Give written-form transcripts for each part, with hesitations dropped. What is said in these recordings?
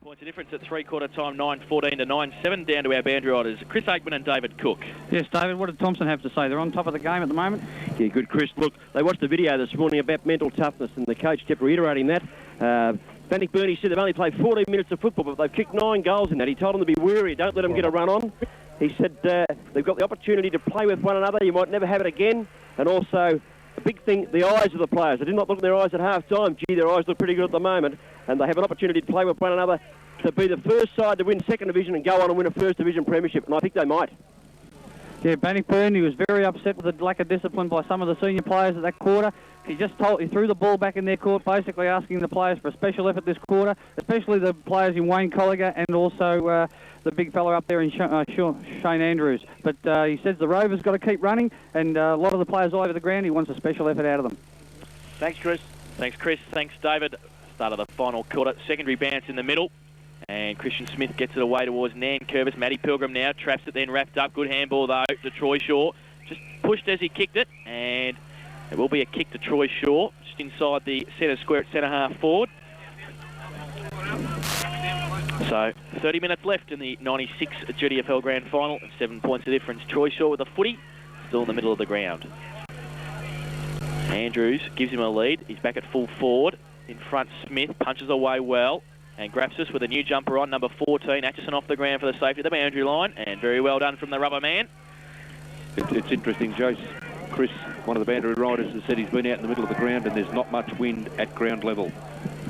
points of difference at three-quarter time, 9-14 to 9-7, down to our boundary riders, Chris Aikman and David Cook. Yes, David, what did Thompson have to say? They're on top of the game at the moment. Yeah, good, Chris. Look, they watched the video this morning about mental toughness, and the coach kept reiterating that. Bann said they've only played 14 minutes of football, but they've kicked 9 goals in that. He told them to be wary, don't let them get a run on. He said they've got the opportunity to play with one another. You might never have it again. And also, a big thing, the eyes of the players. They did not look in their eyes at half-time. Gee, their eyes look pretty good at the moment. And they have an opportunity to play with one another to be the first side to win second division and go on and win a first division premiership. And I think they might. Yeah, Bannockburn, he was very upset with the lack of discipline by some of the senior players at that quarter. He threw the ball back in their court, basically asking the players for a special effort this quarter, especially the players in Wayne Colliger and also the big fella up there in Shane Andrews. But he says the Rovers got to keep running, and a lot of the players all over the ground, he wants a special effort out of them. Thanks, Chris. Thanks, Chris. Thanks, David. Start of the final quarter. Secondary bounce in the middle. And Christian Smith gets it away towards Nan Curvis. Matty Pilgrim now traps it, then wrapped up. Good handball, though, to Troy Shaw. Just pushed as he kicked it, and it will be a kick to Troy Shaw, just inside the centre square at centre-half forward. So, 30 minutes left in the 96 GDFL Grand Final, and 7 points of difference. Troy Shaw with a footy, still in the middle of the ground. Andrews gives him a lead. He's back at full forward. In front, Smith punches away well. And Grapsis with a new jumper on, number 14. Atchison off the ground for the safety of the boundary line. And very well done from the rubber man. It's interesting, Jace. Chris, one of the boundary riders, has said he's been out in the middle of the ground and there's not much wind at ground level.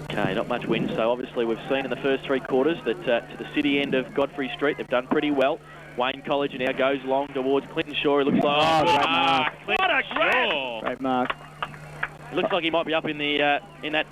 Okay, not much wind. So obviously we've seen in the first 3 quarters that to the city end of Godfrey Street, they've done pretty well. Wayne College now goes long towards Clinton Shaw. It looks like... great mark. What a grab! Great mark. It looks like he might be up in the in that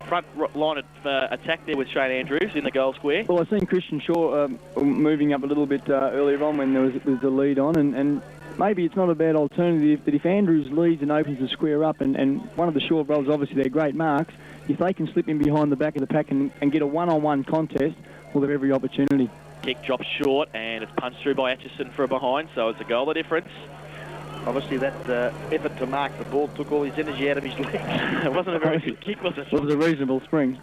front line of attack there with Shane Andrews in the goal square. Well, I've seen Christian Shaw moving up a little bit earlier on when there was the lead on, and maybe it's not a bad alternative that if Andrews leads and opens the square up, and one of the Shaw brothers, obviously they're great marks, if they can slip in behind the back of the pack and get a one-on-one contest, well, they've every opportunity. Kick drops short, and it's punched through by Atchison for a behind, so it's a goal of difference. Obviously, that effort to mark the ball took all his energy out of his legs. It wasn't a very good kick, was it? It was a reasonable spring.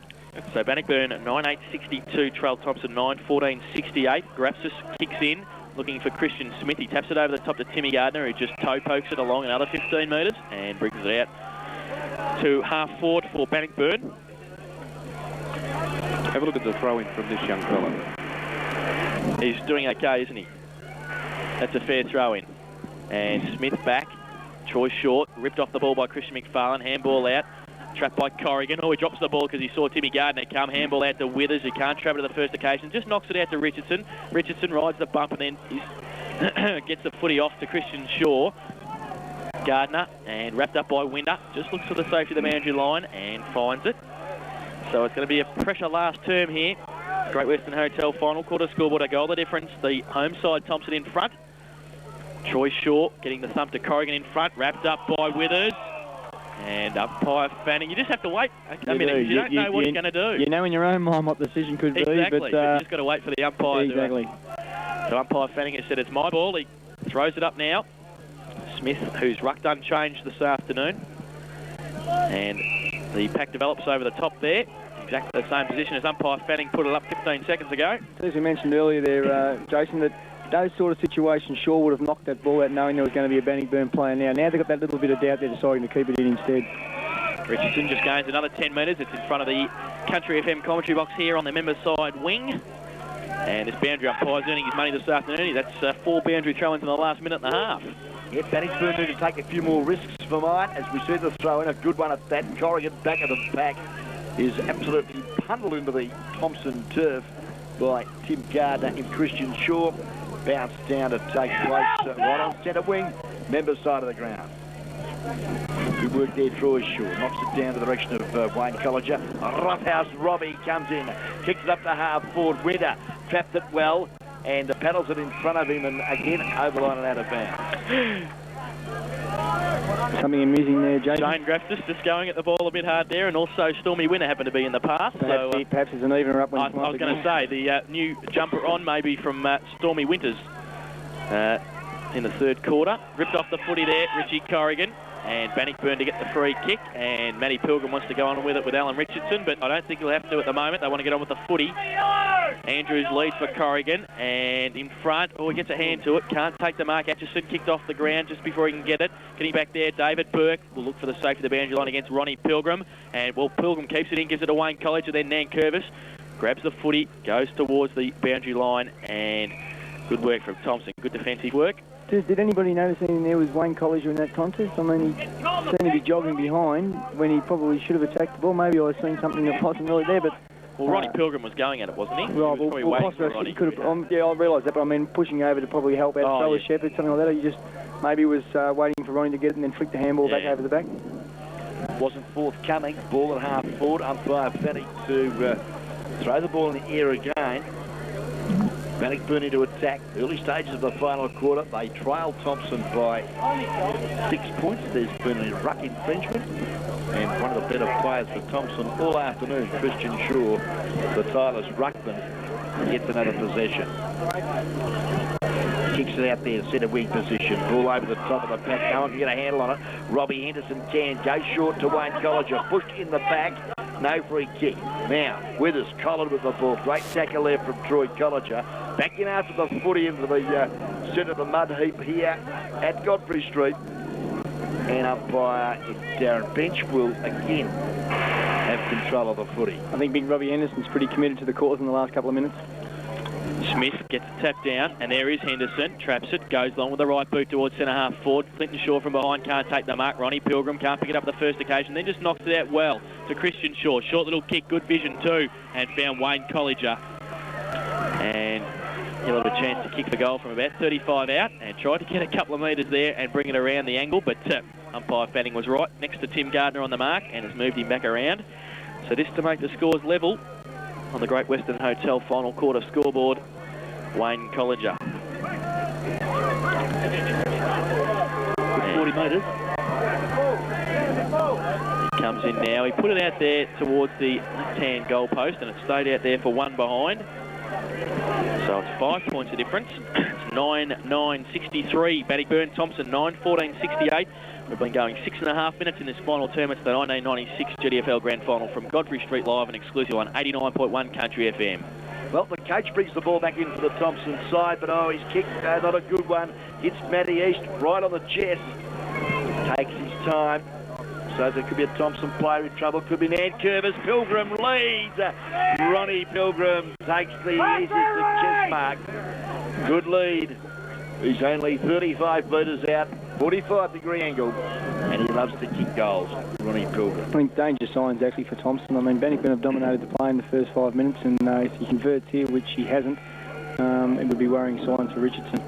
So Bannockburn 9-8-62, Trail Thompson 9-14-68. Grapsis kicks in, looking for Christian Smith. He taps it over the top to Timmy Gardner, who just toe pokes it along another 15 metres and brings it out to half forward for Bannockburn. Have a look at the throw-in from this young fella. He's doing okay, isn't he? That's a fair throw-in. And Smith back. Troy short. Ripped off the ball by Christian McFarlane. Handball out. Trapped by Corrigan. Oh, he drops the ball because he saw Timmy Gardner come. Handball out to Withers, who can't trap it at the first occasion. Just knocks it out to Richardson. Richardson rides the bump and then gets the footy off to Christian Shaw. Gardner, and wrapped up by Winder. Just looks for the safety of the boundary line and finds it. So it's going to be a pressure last term here. Great Western Hotel final quarter scoreboard, a goal the difference. The home side, Thompson in front. Troy Shaw getting the thump to Corrigan in front, wrapped up by Withers. And umpire Fanning. You just have to wait a minute. You don't know what he's going to do. You know in your own mind what the decision could be. Exactly, but you just got to wait for the umpire. Exactly. So umpire Fanning has said it's my ball. He throws it up now. Smith, who's rucked unchanged this afternoon. And the pack develops over the top there. Exactly the same position as umpire Fanning put it up 15 seconds ago. As we mentioned earlier there, Jason, that those sort of situations, Shaw would have knocked that ball out knowing there was going to be a Bannockburn player now. Now they've got that little bit of doubt, they're deciding to keep it in instead. Richardson just gains another 10 metres. It's in front of the Country FM commentary box here on the member side wing. And this boundary umpire's earning his money this afternoon. That's 4 boundary throw-ins in the last minute and a half. Yeah, Bannockburn need to take a few more risks for mine. As we see the throw-in, a good one at that. Corrigan back of the pack is absolutely bundled into the Thompson turf by Tim Gardner and Christian Shaw. Bounce down to take place right on centre wing, member side of the ground. Good work there, Troy Shaw. Knocks it down to the direction of Wayne Colliger. Roughhouse Robbie comes in, kicks it up to half forward. Winter trapped it well and paddles it in front of him and again over line and out of bounds. Something amusing there, Jason. Shane Graftis just going at the ball a bit hard there, and also Stormy Winter happened to be in the path. Perhaps there's an evener up when I was going to say, the new jumper on maybe from Stormy Winters in the third quarter. Ripped off the footy there, Richie Corrigan, and Bannockburn to get the free kick, and Matty Pilgrim wants to go on with it with Alan Richardson, but I don't think he'll have to at the moment. They want to get on with the footy. Andrews leads for Corrigan, and in front, he gets a hand to it, can't take the mark. Atchison kicked off the ground just before he can get it. Getting back there, David Burke will look for the safety of the boundary line against Ronnie Pilgrim, and well, Pilgrim keeps it in, gives it to Wayne College, and then Nankervis grabs the footy, goes towards the boundary line, and good work from Thompson, good defensive work. Did anybody notice anything there with Wayne Colliger in that contest? I mean, he seemed to be jogging behind when he probably should have attacked the ball. Maybe I was seeing something that wasn't really there, but... Well, Ronnie Pilgrim was going at it, wasn't he? Well, He was probably waiting for Ronnie. Yeah, I realise that, but I mean, pushing over to probably help out Stella Shepherd, something like that, or you just maybe was waiting for Ronnie to get it and then flick the handball back over the back? Wasn't forthcoming. Ball at half forward. Umpire Fanny to throw the ball in the air again. Bannockburn to attack. Early stages of the final quarter. They trail Thompson by 6 points. There's been a ruck infringement. And one of the better players for Thompson all afternoon, Christian Shaw, the tireless ruckman, gets another possession. Kicks it out there, centre wing position. Ball over the top of the pack. No one can get a handle on it. Robbie Henderson can. Goes short to Wayne Colliger. Pushed in the back. No free kick. Now, Withers collared with the ball. Great tackle there from Troy Colliger. Back in after the footy into the centre of the mud heap here at Godfrey Street. And umpire Darren Bench will again have control of the footy. I think Big Robbie Henderson's pretty committed to the cause in the last couple of minutes. Smith gets the tap down, and there is Henderson. Traps it, goes long with the right boot towards centre half forward. Clinton Shaw from behind can't take the mark. Ronnie Pilgrim can't pick it up the first occasion, then just knocks it out well to Christian Shaw. Short little kick, good vision too, and found Wayne Colliger. And he'll have a chance to kick the goal from about 35 out, and tried to get a couple of metres there and bring it around the angle, but umpire Fanning was right next to Tim Gardner on the mark and has moved him back around. So this to make the scores level on the Great Western Hotel final quarter scoreboard. Wayne Colliger. 40 metres. He comes in now. He put it out there towards the left-hand goal post, and it stayed out there for one behind. So it's 5 points of difference. It's 9-9-63. Bannockburn Thompson 9-14-68. We've been going 6.5 minutes in this final term. It's the 1996 GDFL Grand Final from Godfrey Street live and exclusive on 89.1 Country FM. Well, the coach brings the ball back in for the Thompson side, but his kick, not a good one. Hits Matty East right on the chest. Takes his time. So there could be a Thompson player in trouble. Could be Nankervis. Pilgrim leads. Ronnie Pilgrim takes the easiest of chest mark. Good lead. He's only 35 metres out, 45-degree angle, and he loves to kick goals, Ronnie Pilgrim. I think danger signs actually for Thompson. I mean, Bannockburn have dominated the play in the first 5 minutes, and if he converts here, which he hasn't, it would be worrying signs for Richardson.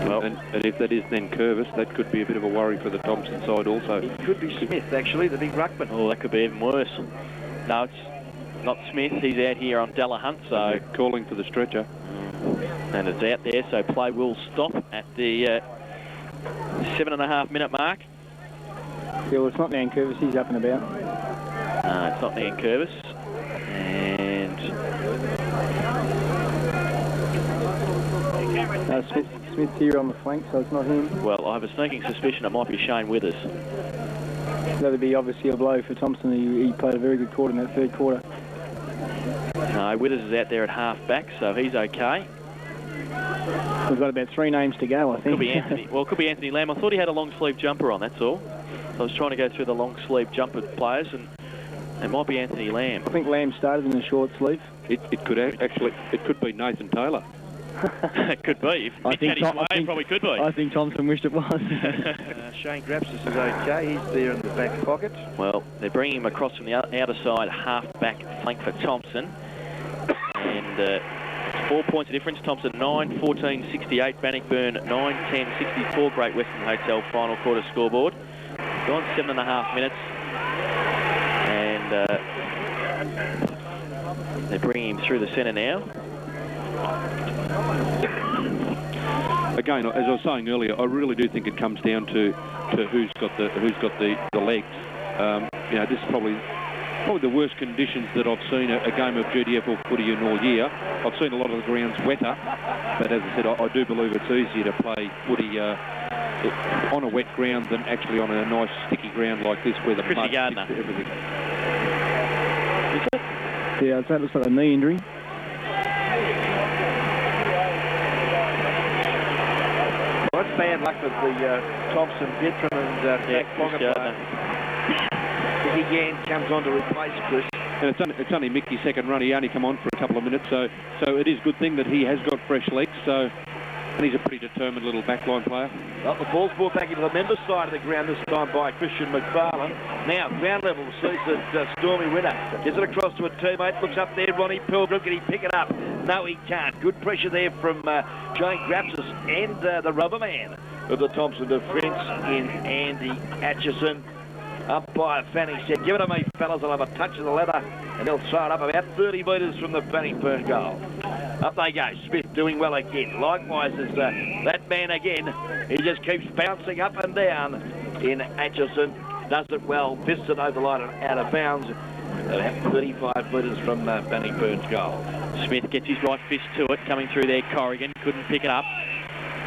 Well, and if that is then Curvis, that could be a bit of a worry for the Thompson side also. It could be Smith, actually, the big ruckman. Oh, that could be even worse. No, it's not Smith. He's out here on Delahunt, so... calling for the stretcher. And it's out there, so play will stop at the 7.5 minute mark. Yeah, well, it's not Nankervis. He's up and about. It's not Nankervis. And... Smith's here on the flank, so it's not him. Well, I have a sneaking suspicion it might be Shane Withers. That would be obviously a blow for Thompson. He played a very good quarter in that third quarter. No, Withers is out there at half-back, so he's okay. We've got about 3 names to go, I think. Could be Anthony. Well, it could be Anthony Lamb. I thought he had a long-sleeve jumper on, that's all. So I was trying to go through the long-sleeve jumper players, and it might be Anthony Lamb. I think Lamb started in a short sleeve. It could actually, it could be Nathan Taylor. It could be. If Nick had his way, it probably could be. I think Thompson wished it was. Shane Grapsis is okay. He's there in the back pocket. Well, they're bringing him across from the outer side, half-back flank for Thompson. And it's 4 points of difference. Thompson 9-14-68. Bannockburn 9-10-64. Great Western Hotel final quarter scoreboard. Gone 7.5 minutes. And they're bringing him through the centre now. Again, as I was saying earlier, I really do think it comes down to who's got the legs. You know, this is probably the worst conditions that I've seen a game of GDFL footy in all year. I've seen a lot of the grounds wetter, but as I said, I do believe it's easier to play footy on a wet ground than actually on a nice sticky ground like this where the mud sticks to everything. Yeah, that looks like a knee injury. bad luck with the Thompson veteran and back pocket. Mickey Gann comes on to replace Chris. And it's only Mickey's second run. He only come on for a couple of minutes, so it is a good thing that he has got fresh legs. And he's a pretty determined little backline player. Well, the ball's brought back into the members' side of the ground this time by Christian McFarlane. Now, ground level sees that Stormy Winner gets it across to a teammate, looks up there, Ronnie Pilgrim, can he pick it up? No, he can't. Good pressure there from Jane Grapsis and the rubber man of the Thompson defence in Andy Atchison. Umpire Fanning said, give it to me, fellas, I'll have a touch of the leather, and they'll throw it up about 30 metres from the Bannockburn goal. Up they go, Smith doing well again. Likewise as that man again, he just keeps bouncing up and down in Atchison. Does it well, fists it over the line and out of bounds. About 35 metres from Bannockburn's goal. Smith gets his right fist to it, coming through there, Corrigan, couldn't pick it up.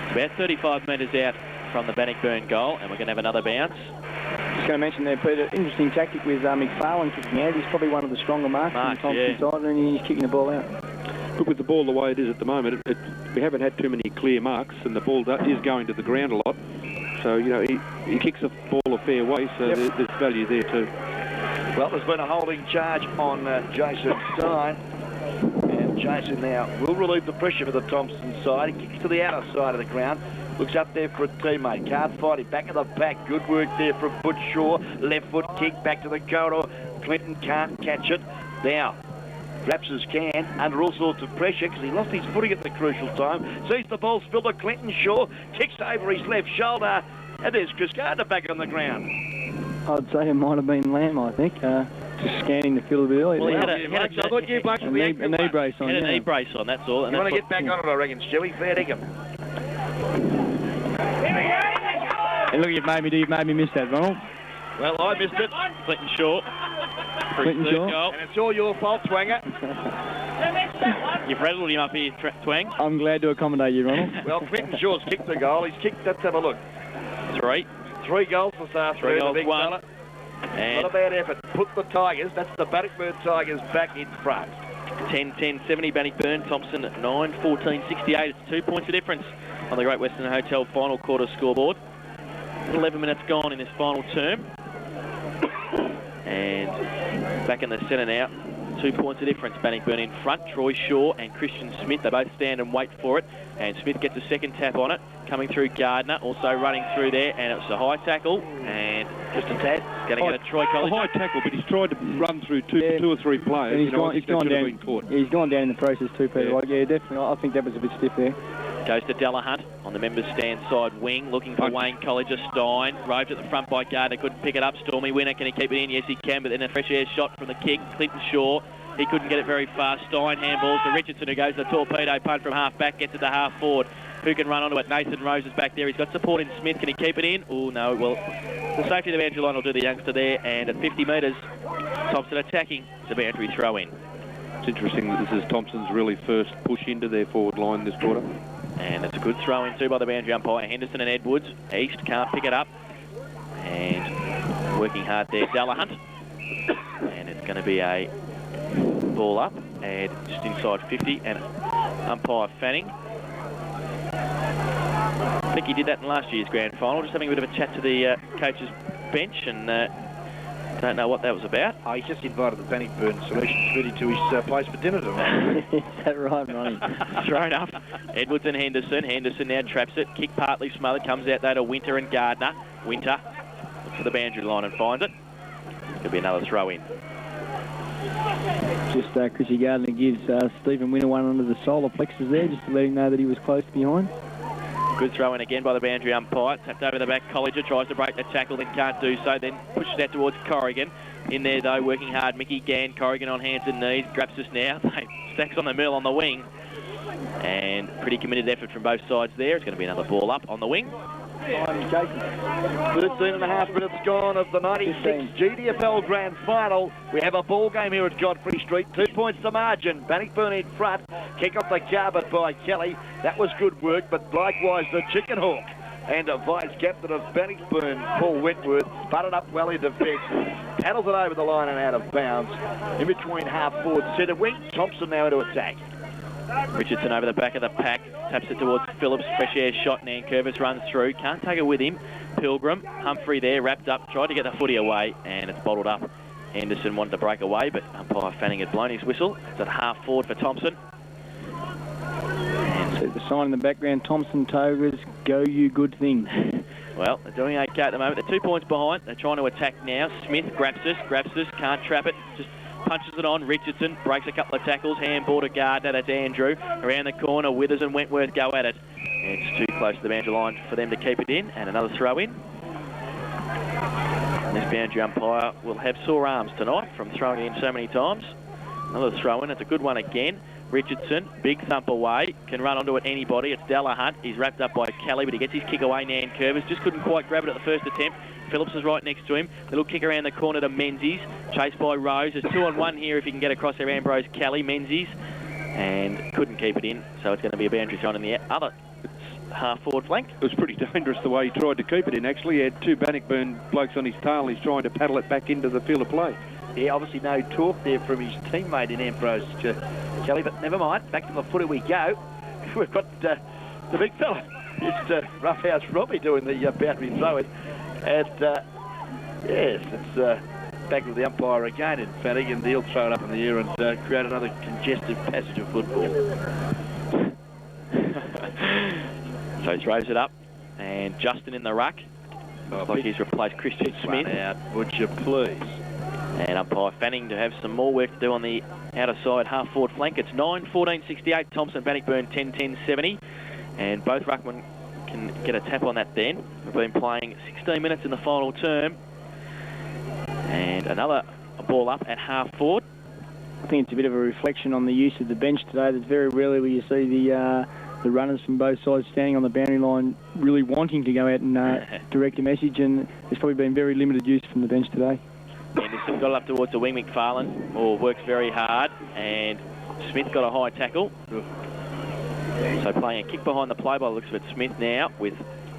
It's about 35 metres out from the Bannockburn goal, and we're going to have another bounce. Just going to mention there, Peter, interesting tactic with McFarlane kicking out. He's probably one of the stronger marks on the Thompson side, and he's kicking the ball out. But with the ball the way it is at the moment, we haven't had too many clear marks, and the ball is going to the ground a lot. So, you know, he kicks the ball a fair way, so there's value there too. Well, there's been a holding charge on Jason Stein. And Jason now will relieve the pressure for the Thompson side. He kicks to the outer side of the ground. Looks up there for a teammate. Can't fight him. Back of the back. Good work there from Butch Shaw. Left foot kick back to the corridor. Clinton can't catch it. Now, Grapsis can, under all sorts of pressure, because he lost his footing at the crucial time. Sees the ball spill to Clinton Shaw. Kicks over his left shoulder. And there's Chris Gardner back on the ground. I'd say it might have been Lamb, I think. Just scanning the field a bit earlier. Well, he had a knee brace on. He had a knee brace on, that's all. You want to get back on it, I reckon, Stewie. Fair dinkum. And look, you've made me miss that, Ronald. Well, I missed it. Clinton Shaw. Clinton Shaw. Goal. And it's all your fault, Twanger. You've rattled him up here, Twang. I'm glad to accommodate you, Ronald. Well, Clinton Shaw's kicked the goal. He's kicked, let's have a look. 3 goals this afternoon. 3 goals, 1. And not a bad effort. Put the Tigers, that's the Bannockburn Tigers, back in front. 10-10-70 Bannockburn, Thompson 9-14-68. It's 2 points of difference on the Great Western Hotel final quarter scoreboard. 11 minutes gone in this final term. And back in the centre now. 2 points of difference. Bannockburn in front. Troy Shaw and Christian Smith. They both stand and wait for it. And Smith gets a second tap on it. Coming through Gardner. Also running through there. And it's a high tackle. And just a tad. Going to get a Troy College. A high tackle, but he's tried to run through two or three players. And he's gone down in the process too, Peter. Yeah, definitely. I think that was a bit stiff there. Goes to Delahunt on the members' stand side wing, looking for Wayne Colliger. Stein, roved at the front by Gardner, couldn't pick it up. Stormy Winner, can he keep it in? Yes, he can, but then a fresh air shot from the kick. Clinton Shaw, he couldn't get it very far. Stein handballs to Richardson, who goes the torpedo punt from half back, gets it to half forward. Who can run onto it? Nathan Rose is back there. He's got support in Smith. Can he keep it in? Oh, no. Well, the safety of the boundary line will do the youngster there. And at 50 metres, Thompson attacking. It's a boundary throw in. It's interesting that this is Thompson's really first push into their forward line this quarter. And it's a good throw in too by the boundary umpire. Henderson and Edwards. East can't pick it up. And working hard there, Delahunt. And it's going to be a ball up and just inside 50. And umpire Fanning. I think he did that in last year's grand final. Just having a bit of a chat to the coach's bench and don't know what that was about. Oh, he's just invited the Bannockburn solution committee to his place for dinner tonight. Is that right, Ronnie? Thrown up. Edwards and Henderson. Henderson now traps it. Kick partly smothered. Comes out though to Winter and Gardner. Winter looks for the boundary line and finds it. Could be another throw in. Just Chrissy Gardner gives Stephen Winter one under the solar plexus there, just to let him know that he was close behind. Good throw in again by the boundary umpire. Tapped over the back. Colliger tries to break the tackle, then can't do so. Then pushes out towards Corrigan. In there though, working hard. Mickey Gann, Corrigan on hands and knees. Grapsis now. Stacks on the middle on the wing. And pretty committed effort from both sides there. It's going to be another ball up on the wing. 13.5 minutes gone of the 96 GDFL Grand Final. We have a ball game here at Godfrey Street. 2 points to margin. Bannockburn in front. Kick off the carpet by Kelly. That was good work, but likewise the Chicken Hawk and a vice-captain of Bannockburn, Paul Wentworth, sputtered up well in defence. Paddles it over the line and out of bounds. In between half forward centre wing. Thompson now into attack. Richardson over the back of the pack, taps it towards Phillips, fresh air shot, Nankervis runs through, can't take it with him. Pilgrim, Humphrey there, wrapped up, tried to get the footy away, and it's bottled up. Henderson wanted to break away, but umpire Fanning had blown his whistle. It's at half forward for Thompson. And so the sign in the background, Thompson Tigers, go you good thing. Well, they're doing okay at the moment. They're 2 points behind. They're trying to attack now. Smith grabs this, can't trap it, just punches it on. Richardson breaks a couple of tackles. Handball to Gardner. That's Andrew. Around the corner, Withers and Wentworth go at it. And it's too close to the boundary line for them to keep it in. And another throw in. And this boundary umpire will have sore arms tonight from throwing it in so many times. Another throw in. It's a good one again. Richardson, big thump away, can run onto it anybody. It's Della Hunt. He's wrapped up by Kelly, but he gets his kick away. Nankervis just couldn't quite grab it at the first attempt. Phillips is right next to him. Little kick around the corner to Menzies, chased by Rose. There's 2-on-1 here if he can get across there. Ambrose, Kelly, Menzies, and couldn't keep it in. So it's going to be a boundary thrown in the other half-forward flank. It was pretty dangerous the way he tried to keep it in, actually. He had two Bannockburn blokes on his tail. He's trying to paddle it back into the field of play. Yeah, obviously no talk there from his teammate in Ambrose Kelly, but never mind. Back to the footy we go. We've got the big fella. It's Roughhouse Robbie doing the boundary throw-in. And, yes, it's back with the umpire again in Fanning, and he'll throw it up in the air and create another congested passage of football. So he throws it up, and Justin in the ruck. Looks like he's replaced Christian Smith. Out, would you please? And umpire Fanning to have some more work to do on the outer side half-forward flank. It's 9-14-68. Thompson, Bannockburn 10-10-70. And both ruckmen can get a tap on that then. We've been playing 16 minutes in the final term. And another ball up at half-forward. I think it's a bit of a reflection on the use of the bench today. There's very rarely where you see the runners from both sides standing on the boundary line really wanting to go out and direct a message, and there's probably been very limited use from the bench today. Anderson got it up towards the wing. McFarlane works very hard, and Smith got a high tackle. So playing a kick behind the play by the looks of it. Smith now with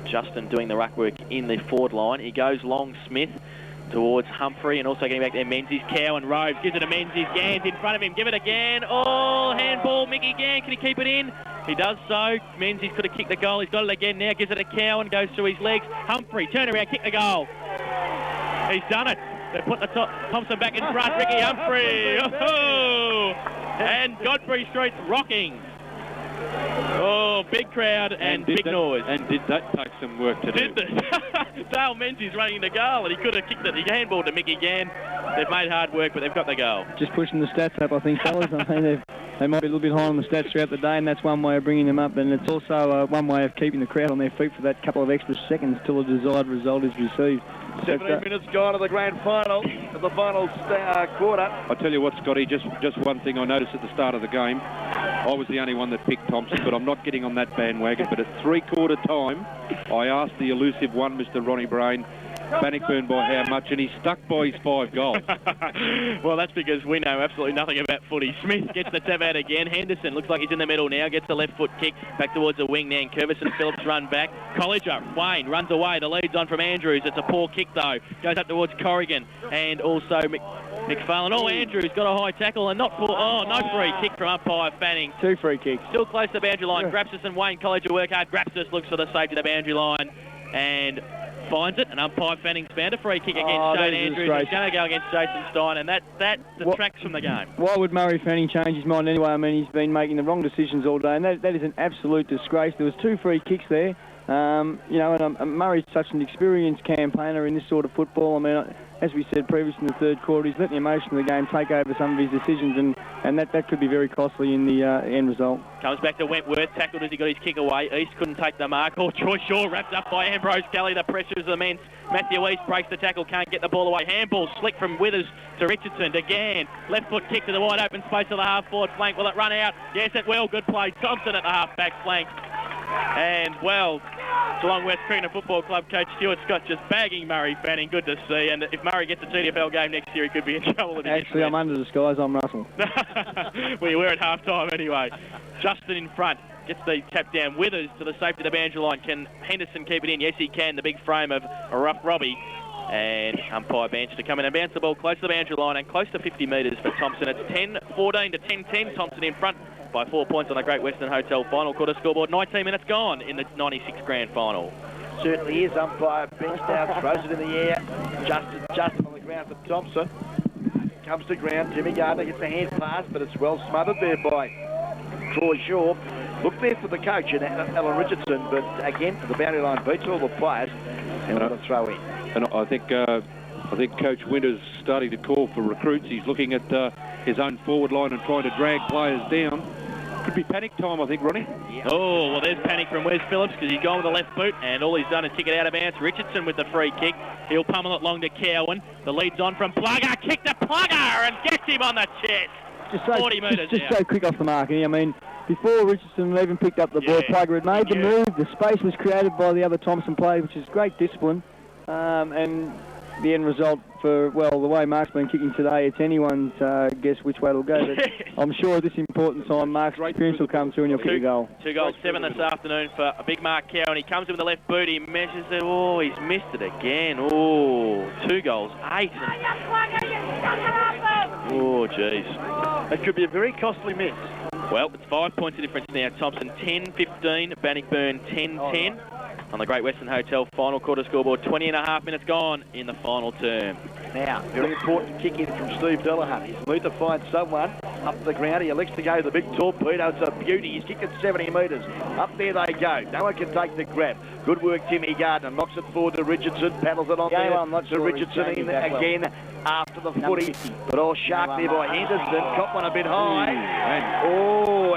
Justin doing the ruck work in the forward line. He goes long, Smith, towards Humphrey, and also getting back there. Menzies, Cow and Rove gives it to Menzies. Gann's in front of him. Give it again. Oh, handball. Mickey Gann. Can he keep it in? He does so. Menzies could have kicked the goal. He's got it again now. Gives it to Cow and goes through his legs. Humphrey, turn around, kick the goal. He's done it. They put the Thompson back in front. Ricky Humphrey. Oh! And Godfrey Street's rocking. Oh, big crowd and big noise. And did that take some work to do? Dale Menzies running the goal, and he could have kicked it. He handballed to Mickey Gann. They've made hard work, but they've got the goal. Just pushing the stats up, I think, fellas. I mean, they might be a little bit high on the stats throughout the day, and that's one way of bringing them up. And it's also one way of keeping the crowd on their feet for that couple of extra seconds till a desired result is received. 17 minutes gone to the grand final, of the final quarter. I tell you what, Scotty, just one thing I noticed at the start of the game. I was the only one that picked Thompson, but I'm not getting on that bandwagon. But at three-quarter time, I asked the elusive one, Mr. Ronnie Brain, Bannockburn by how much, and he stuck by his 5 goals. Well, that's because we know absolutely nothing about footy. Smith gets the tap out again. Henderson looks like he's in the middle now, gets the left foot kick back towards the wing. Nankervis and Phillips run back. Colliger, Wayne runs away. The lead's on from Andrews. It's a poor kick though. Goes up towards Corrigan and also McFarlane. Oh, Andrews got a high tackle and not for. Oh, no free kick from umpire Fanning. 2 free kicks. Still close to the boundary line. Grapsis and Wayne Colliger work hard. Grapsis looks for the safety of the boundary line and finds it, and umpire Fanning's found a free kick against Shane Andrews. He's going to go against Jason Stein, and that detracts from the game. Why would Murray Fanning change his mind anyway? I mean, he's been making the wrong decisions all day, and that is an absolute disgrace. There was 2 free kicks there. You know, and Murray's such an experienced campaigner in this sort of football. I mean, as we said previously in the third quarter, he's let the emotion of the game take over some of his decisions, and that could be very costly in the end result. Comes back to Wentworth, tackled as he got his kick away. East couldn't take the mark. Oh, Troy Shaw wrapped up by Ambrose Kelly. The pressures immense. Matthew East breaks the tackle, can't get the ball away. Handball slick from Withers to Richardson, to Gann. Left foot kick to the wide open space of the half-forward flank. Will it run out? Yes, it will. Good play. Thompson at the half-back flank. And, well, Geelong West Cricket Football Club coach Stuart Scott just bagging Murray Fanning. Good to see. And if Murray gets a TFL game next year, he could be in trouble. Actually, I'm under disguise. I'm Russell. Well, you were at half-time anyway. Justin in front. Gets the tap down. Withers to the safety of the boundary line. Can Henderson keep it in? Yes, he can. The big frame of a rough Robbie. And umpire Banch to come in and bounce the ball close to the boundary line and close to 50 metres for Thompson. It's 10-14 to 10-10. Thompson in front by 4 points on the Great Western Hotel final quarter scoreboard. 19 minutes gone in the 96 grand final. Certainly is. Umpire Ben Stout throws it in the air. Justin on the ground for Thompson. Comes to ground. Jimmy Gardner gets a hand pass, but it's well smothered there by Troy Shaw. Look there for the coach and Alan Richardson, but again for the boundary line beats all the players and want to throw in. And I think Coach Winter's starting to call for recruits. He's looking at his own forward line and trying to drag players down. Could be panic time, I think, Ronnie. Yeah. Oh, well, there's panic from Wes Phillips because he's gone with the left boot, and all he's done is kick it out of bounds. Richardson with the free kick. He'll pummel it long to Cowan. The lead's on from Plugger. Kick the Plugger and gets him on the chest. Just so, 40 metres just out. so quick off the mark. I mean, before Richardson even picked up the ball, Plugger had made the move. The space was created by the other Thompson players, which is great discipline. And the end result for, well, the way Mark's been kicking today, it's anyone's guess which way it'll go. But I'm sure at this important time, Mark's experience will come through and he'll kick a goal. 2 goals, 7 this afternoon for a big Mark Cowan. He comes in with the left boot, he measures it. Oh, he's missed it again. Oh, 2 goals, 8. Oh, jeez. It could be a very costly miss. Well, it's 5 points of difference now. Thompson 10-15, Bannockburn 10-10. On the Great Western Hotel final quarter scoreboard, 20.5 minutes gone in the final term. Now, very important kick in from Steve Delahunt. He's moved to find someone up the ground. He elects to go to the big torpedo. It's a beauty. He's kicked it 70 metres. Up there they go. No one can take the grab. Good work, Timmy Gardner. Knocks it forward to Richardson. Paddles it on there to Richardson in again after the footy. But all sharp there by Henderson. Caught one a bit high.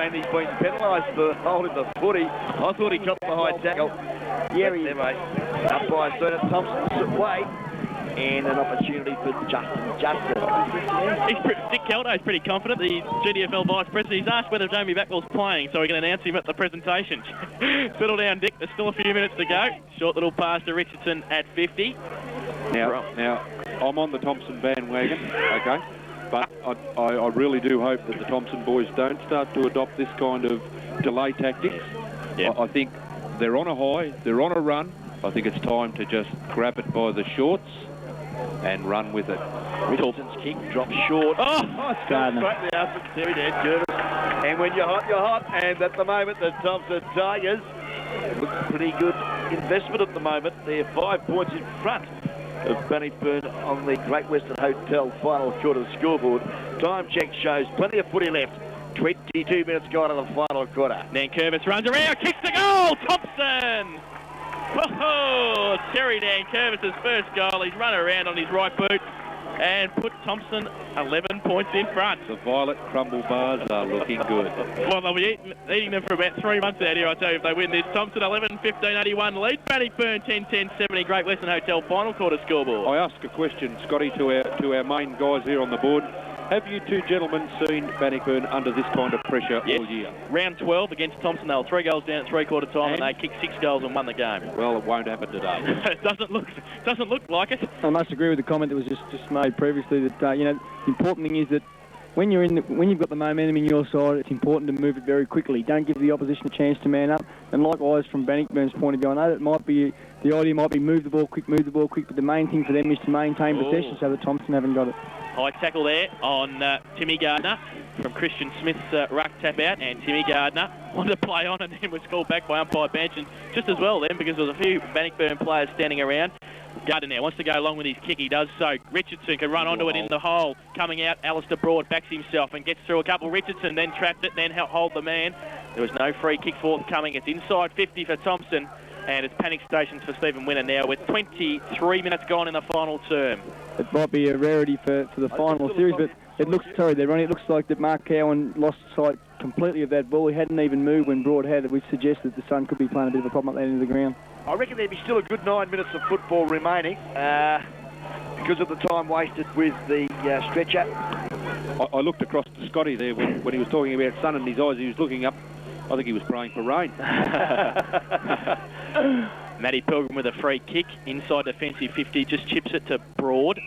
And he's been penalised for holding the footy. I thought he caught the high tackle. Yeah, he up by Stephen Thompson's way. And an opportunity for Justin. Dick Caldo's pretty confident, the GDFL Vice President. He's asked whether Jamie Backwell's playing, so we can announce him at the presentation. Settle down, Dick. There's still a few minutes to go. Short little pass to Richardson at 50. Now, I'm on the Thompson bandwagon, okay? But I really do hope that the Thompson boys don't start to adopt this kind of delay tactics. I think they're on a high, they're on a run. I think it's time to just grab it by the shorts and run with it. Richardson's kick drops short. It's gone straight there for Terry Dan Curtis. And when you're hot, you're hot. And at the moment, the Thompson Tigers look pretty good investment at the moment. They're 5 points in front of Bannockburn on the Great Western Hotel final quarter scoreboard. Time check shows plenty of footy left. 22 minutes gone in the final quarter. Nankervis runs around, kicks the goal! Thompson! Oh, Terry Nankervis' first goal. He's run around on his right boot and put Thompson 11 points in front. The violet crumble bars are looking good. Well, they'll be eating them for about 3 months out here, I tell you, if they win this. Thompson 11-15-81 lead. Bannockburn 10-10-70 Great Western Hotel final quarter scoreboard. I ask a question, Scotty, to our main guys here on the board. Have you two gentlemen seen Bannockburn under this kind of pressure all year? Round 12 against Thompson. They were 3 goals down at three-quarter time and they kicked 6 goals and won the game. Well, it won't happen today. It doesn't look like it. I must agree with the comment that was just made previously that the important thing is that when you've got the momentum in your side, it's important to move it very quickly. Don't give the opposition a chance to man up. And likewise, from Bannockburn's point of view, I know that the idea might be move the ball quick, but the main thing for them is to maintain possession so that Thompson haven't got it. High tackle there on Timmy Gardner from Christian Smith's ruck tap out, and Timmy Gardner wanted to play on and then was called back by umpire Banch, just as well then because there was a few Bannockburn players standing around. Gardner now wants to go along with his kick. He does so. Richardson can run onto it in the hole. Coming out, Alistair Broad backs himself and gets through a couple. Richardson then trapped it, then hold the man. There was no free kick forthcoming. It's inside 50 for Thompson. And it's panic stations for Stephen Winner now with 23 minutes gone in the final term. It might be a rarity for the final series, but it looks, Ronnie, it looks like that Mark Cowan lost sight completely of that ball. He hadn't even moved when Broad had it, which suggests that the sun could be playing a bit of a problem at that end of the ground. I reckon there'd be still a good 9 minutes of football remaining because of the time wasted with the stretcher. I looked across to Scotty there when he was talking about sun in his eyes. He was looking up. I think he was praying for rain. Matty Pilgrim with a free kick inside defensive 50, just chips it to Broad,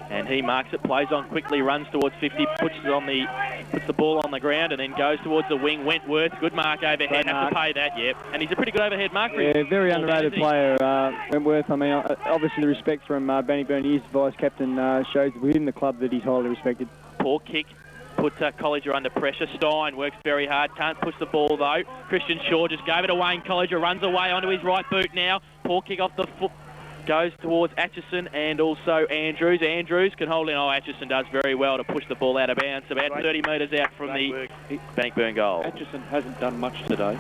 and he marks it, plays on quickly, runs towards 50, puts the ball on the ground, and then goes towards the wing. Wentworth, good mark overhead, have to pay that, yep. And he's a pretty good overhead mark for him. Yeah, very underrated player, Wentworth. I mean, obviously the respect from Bannockburn, his vice captain, shows within the club that he's highly respected. Poor kick put Colliger under pressure. Stein works very hard, can't push the ball though. Christian Shaw just gave it away, and Colliger runs away onto his right boot now. Poor kick off the foot. Goes towards Atchison and also Andrews. Andrews can hold in. Oh, Atchison does very well to push the ball out of bounds, about 30 metres out from the Bannockburn goal. Atchison hasn't done much today,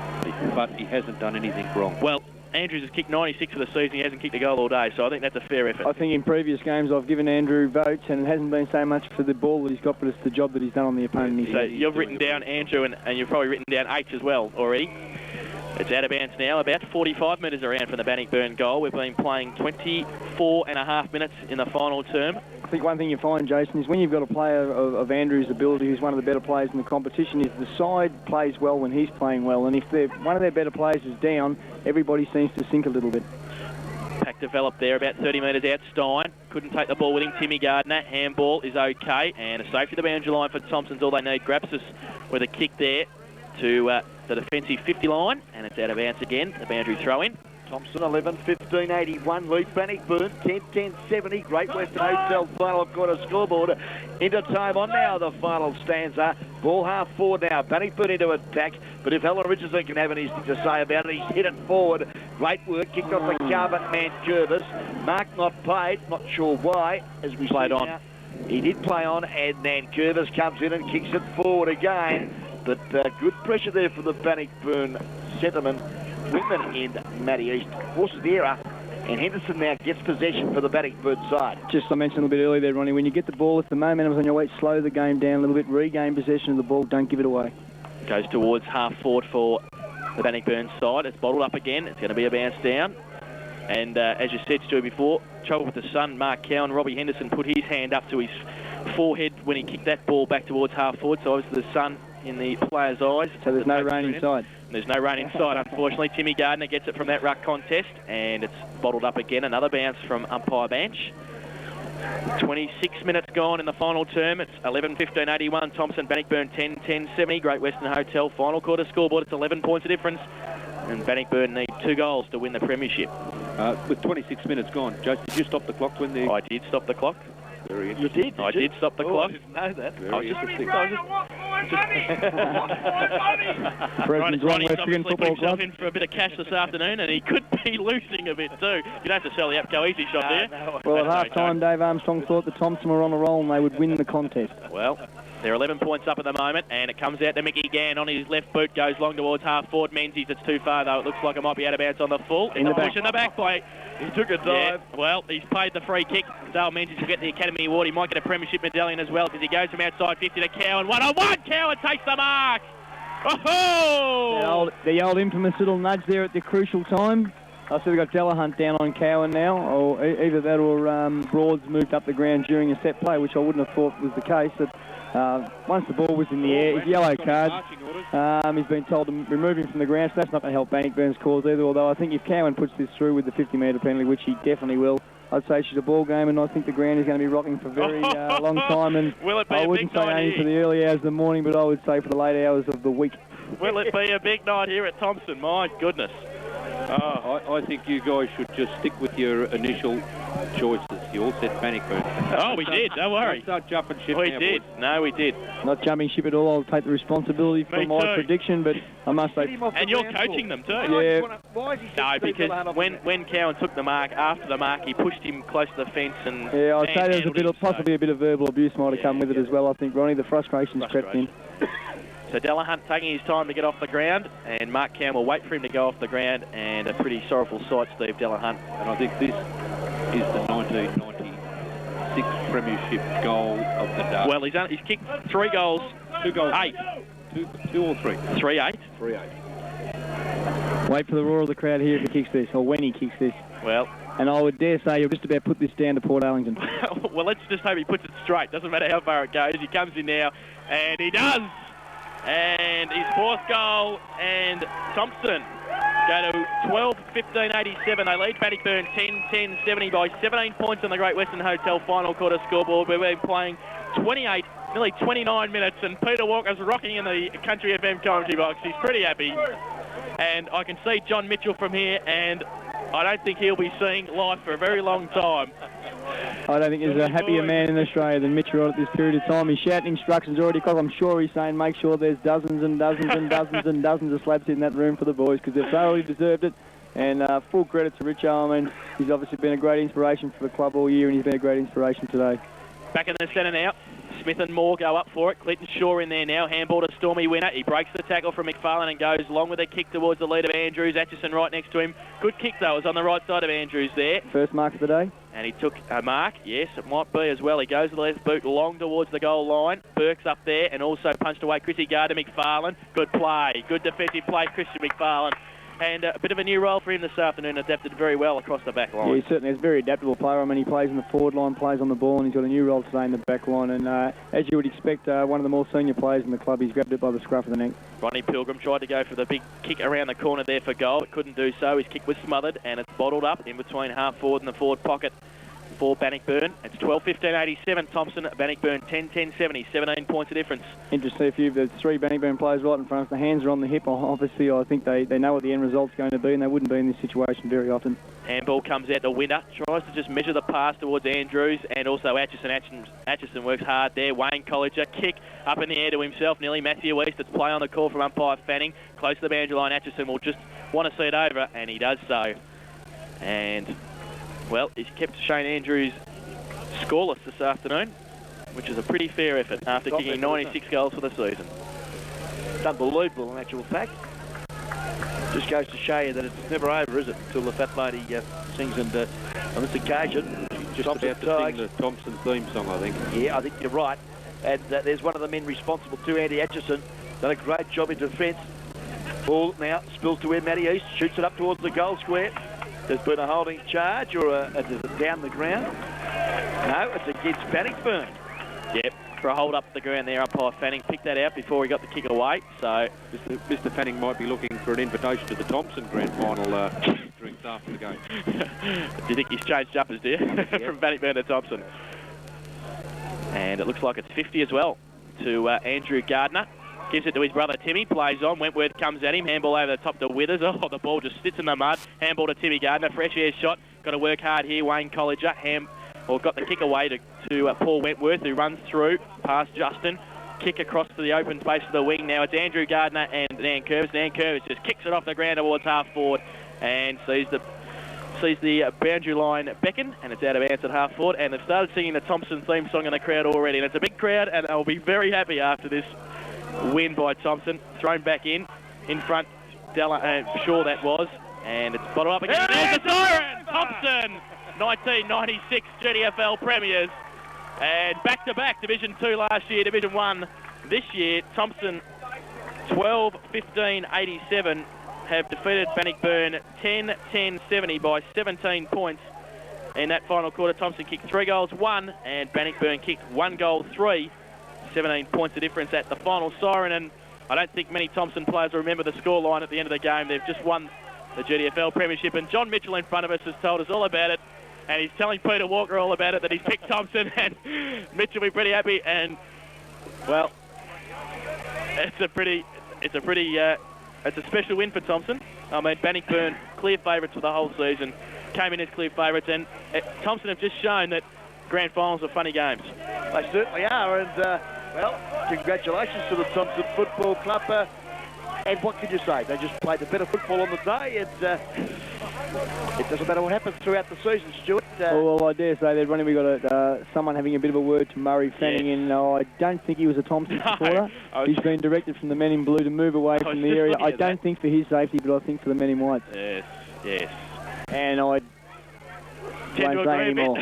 but he hasn't done anything wrong. Well, Andrews has kicked 96 for the season. He hasn't kicked a goal all day, so I think that's a fair effort. I think in previous games I've given Andrew votes, and it hasn't been so much for the ball that he's got, but it's the job that he's done on the opponent. So you've written down Andrew, and you've probably written down H as well already. It's out of bounds now, about 45 metres around from the Bannockburn goal. We've been playing 24.5 minutes in the final term. I think one thing you find, Jason, is when you've got a player of Andrew's ability, who's one of the better players in the competition, is the side plays well when he's playing well, and if one of their better players is down, everybody seems to sink a little bit. Pack developed there, about 30 metres out. Stein couldn't take the ball with him. Timmy Gardner, handball is okay, and a safety to the boundary line for Thompson's all they need. Grabs us with a kick there to the defensive 50 line, and it's out of bounds again. The boundary throw in. Thompson 11-15-81, lead Bannockburn 10-10-70. Great Western Hotel final quarter scoreboard. Into time on now, the final stanza. Ball half forward now. Bannockburn into attack, but if Alan Richardson can have anything to say about it, he's hit it forward. Great work, kicked off the carpet man Curvis. Mark not paid, not sure why, as we played on. Now. He did play on, and then Curvis comes in and kicks it forward again. But good pressure there for the Bannockburn Sentiment women in Matty East. Horses the era, and Henderson now gets possession for the Bannockburn side. Just I mentioned a little bit earlier there, Ronnie, when you get the ball, if the momentum's on your way, slow the game down a little bit, regain possession of the ball, don't give it away. Goes towards half forward for the Bannockburn side. It's bottled up again. It's going to be a bounce down. And as you said, Stu, before, trouble with the sun, Mark Cowan, Robbie Henderson put his hand up to his forehead when he kicked that ball back towards half forward, so obviously the sun in the player's eyes. So there's no rain inside. There's no rain inside, unfortunately. Timmy Gardner gets it from that ruck contest, and it's bottled up again. Another bounce from umpire Bench. 26 minutes gone in the final term. It's 11-15-81. Thompson, Bannockburn 10-10-70. Great Western Hotel final quarter scoreboard. It's 11 points of difference, and Bannockburn need 2 goals to win the premiership. With 26 minutes gone, Jason, did you stop the clock when the... I did stop the clock. Very interesting. You did? I did stop the clock. I didn't know that. Ronnie's obviously put himself in for a bit of cash this afternoon, and he could be losing a bit too. You'd have to sell the Apco Easy shot there. No. Well, at half-time, Dave Armstrong thought the Thompson were on a roll and they would win the contest. Well, they're 11 points up at the moment, and it comes out to Mickey Gann on his left boot, goes long towards half forward. Menzies, it's too far though. It looks like it might be out of bounds on the full. In the back. Push in the back play. He took a dive. Yeah, well, he's paid the free kick. Dale Menzies will get the Academy Award. He might get a premiership medallion as well because he goes from outside 50 to Cowan. 1-on-1. Cowan takes the mark. Oh! The old infamous little nudge there at the crucial time. I see we've got Delahunt down on Cowan now, or either that or Broad's moved up the ground during a set play, which I wouldn't have thought was the case. But once the ball was in the air, his yellow card, he's been told to remove him from the ground, so that's not going to help Bannockburn's cause either, although I think if Cowan puts this through with the 50-metre penalty, which he definitely will, I'd say she's a ball game, and I think the ground is going to be rocking for a very long time. And Will it be I a wouldn't big say night only here? for the early hours of the morning, but I would say for the late hours of the week. Will it be a big night here at Thompson? My goodness. I think you guys should just stick with your initial choices. You all said Bannockburn. Oh, we did. Don't worry. Don't start jumping ship We now, did. boys. No, we did. Not jumping ship at all. I'll take the responsibility for Me my too. prediction, but I must say... And you're coaching them too. Yeah. Why is he No, because when Cowan took the mark, after the mark, he pushed him close to the fence and... Yeah, I'd say there's handled him, possibly a bit of verbal abuse might have come with it as well. I think, Ronnie, the frustration's crept in. So Delahunt taking his time to get off the ground, and Mark Cowan will wait for him to go off the ground, and a pretty sorrowful sight, Steve Delahunt. And I think this is the 1996 premiership goal of the day. Well, he's kicked 3 goals. 2 goals. 8. 2 or 3? 3-8. 3-8. Wait for the roar of the crowd here if he kicks this, or when he kicks this. Well... And I would dare say you'll just about put this down to Port Arlington. Well, let's just hope he puts it straight. Doesn't matter how far it goes. He comes in now, and he does. And his 4th goal, and Thompson go to 12-15-87. They lead Bannockburn 10-10-70 by 17 points on the Great Western Hotel final quarter scoreboard. We've been playing 28, nearly 29 minutes, and Peter Walker's rocking in the Country FM commentary box. He's pretty happy. And I can see John Mitchell from here, and I don't think he'll be seeing life for a very long time. I don't think there's a happier man in Australia than Mitch Rod at this period of time. He's shouting instructions already because I'm sure he's saying make sure there's dozens and dozens and dozens and dozens of slabs in that room for the boys because they've thoroughly deserved it. And full credit to Rich Allen. He's obviously been a great inspiration for the club all year and he's been a great inspiration today. Back in the centre now. Smith and Moore go up for it. Clinton Shaw in there now. Handball to Stormy Winner. He breaks the tackle from McFarlane and goes long with a kick towards the lead of Andrews. Atchison right next to him. Good kick, though. It was on the right side of Andrews there. First mark of the day. And he took a mark. Yes, it might be as well. He goes to the left boot long towards the goal line. Burke's up there and also punched away Chrissy Gardner McFarlane. Good play. Good defensive play, Christian McFarlane. And a bit of a new role for him this afternoon, adapted very well across the back line. Yeah, he certainly is a very adaptable player. I mean, he plays in the forward line, plays on the ball, and he's got a new role today in the back line. And as you would expect, one of the more senior players in the club, he's grabbed it by the scruff of the neck. Ronnie Pilgrim tried to go for the big kick around the corner there for goal. It couldn't do so. His kick was smothered, and it's bottled up in between half forward and the forward pocket for Bannockburn. It's 12-15-87. Thompson, Bannockburn 10-10-70. 17 points of difference. Interesting. If there's three Bannockburn players right in front of us, the hands are on the hip. Obviously, I think they know what the end result's going to be, and they wouldn't be in this situation very often. Handball comes out to Winner. Tries to just measure the pass towards Andrews, and also Atchison. Atchison works hard there. Wayne Colliger, kick up in the air to himself. Nearly Matthew East. It's play on the call from umpire Fanning. Close to the boundary line. Atchison will just want to see it over, and he does so. And well, he's kept Shane Andrews scoreless this afternoon, which is a pretty fair effort after kicking 96 goals for the season. It's unbelievable in actual fact. Just goes to show you that it's never over, is it, until the fat lady sings, and on this occasion, just about to sing the Thompson theme song, I think. Yeah, I think you're right. And there's one of the men responsible too, Andy Atchison, done a great job in defence. Ball now spills to where Matty East shoots it up towards the goal square. There's been a holding charge or is it down the ground? No, it's against Bannockburn. Yep, for a hold up the ground there, umpire Fanning picked that out before he got the kick away. So Mr. Fanning might be looking for an invitation to the Thompson Grand Final drinks after the game. Do you think he's changed jumpers, do you? Yep. From Bannockburn to Thompson. And it looks like it's 50 as well to Andrew Gardner. Gives it to his brother Timmy, plays on. Wentworth comes at him, handball over the top to Withers. Oh, the ball just sits in the mud. Handball to Timmy Gardner, fresh air shot. Got to work hard here, Wayne Colliger. Got the kick away to Paul Wentworth, who runs through past Justin. Kick across to the open space of the wing. Now it's Andrew Gardner and Nan Curvis. Nan Curvis just kicks it off the ground towards half forward and sees the boundary line beckon, and it's out of bounds at half forward. And they've started singing the Thompson theme song in the crowd already. And it's a big crowd, and they'll be very happy after this win by Thompson. Thrown back in front, Shaw that was, and it's bottled up again. There's the siren! Thompson, 1996 GDFL premiers, and back-to-back Division 2 last year, Division 1 this year. Thompson 12-15-87 have defeated Bannockburn 10-10-70 by 17 points. In that final quarter, Thompson kicked 3 goals, 1, and Bannockburn kicked 1 goal, 3. 17 points of difference at the final siren, and I don't think many Thompson players will remember the scoreline at the end of the game. They've just won the GDFL Premiership, and John Mitchell in front of us has told us all about it, and he's telling Peter Walker all about it, that he's picked Thompson, and Mitchell will be pretty happy. And well, it's a special win for Thompson. I mean, Bannockburn clear favourites for the whole season, came in as clear favourites, and Thompson have just shown that grand finals are funny games. They certainly are, and well, congratulations to the Thompson Football Club. And what can you say? They just played the better football on the day. It doesn't matter what happens throughout the season, Stuart. Well, I dare say that we got someone having a bit of a word to Murray Fanning, and I don't think he was a Thompson supporter. He's been directed from the men in blue to move away from the area. I don't think for his safety, but I think for the men in white. Yes. And I won't say any more.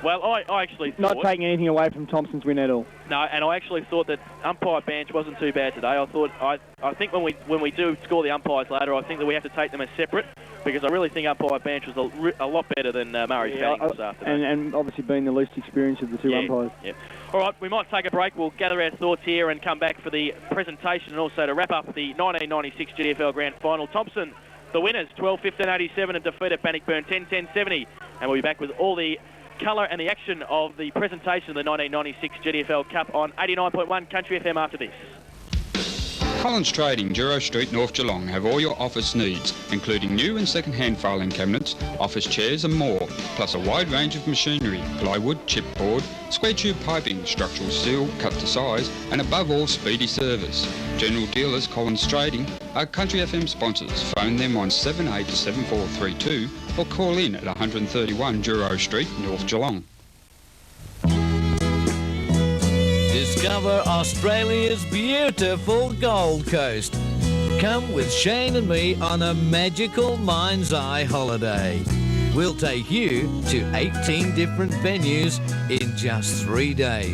Well, I actually thought... Not taking anything away from Thompson's win at all. No, and I actually thought that umpire bench wasn't too bad today. I think when we do score the umpires later, I think that we have to take them as separate, because I really think umpire bench was a lot better than Murray Fanning this afternoon. And obviously being the least experienced of the two umpires. Yeah. All right, we might take a break. We'll gather our thoughts here and come back for the presentation, and also to wrap up the 1996 GDFL Grand Final. Thompson, the winners, 12-15-87, and defeated Bannockburn 10-10-70. And we'll be back with all the colour and the action of the presentation of the 1996 GDFL Cup on 89.1 Country FM after this. Collins Trading, Giro Street, North Geelong have all your office needs, including new and second-hand filing cabinets, office chairs and more, plus a wide range of machinery, plywood, chipboard, square tube piping, structural steel cut to size, and above all, speedy service. General dealers Collins Trading are Country FM sponsors. Phone them on 787432 or call in at 131 Giro Street, North Geelong. Discover Australia's beautiful Gold Coast. Come with Shane and me on a magical mind's eye holiday. We'll take you to 18 different venues in just 3 days,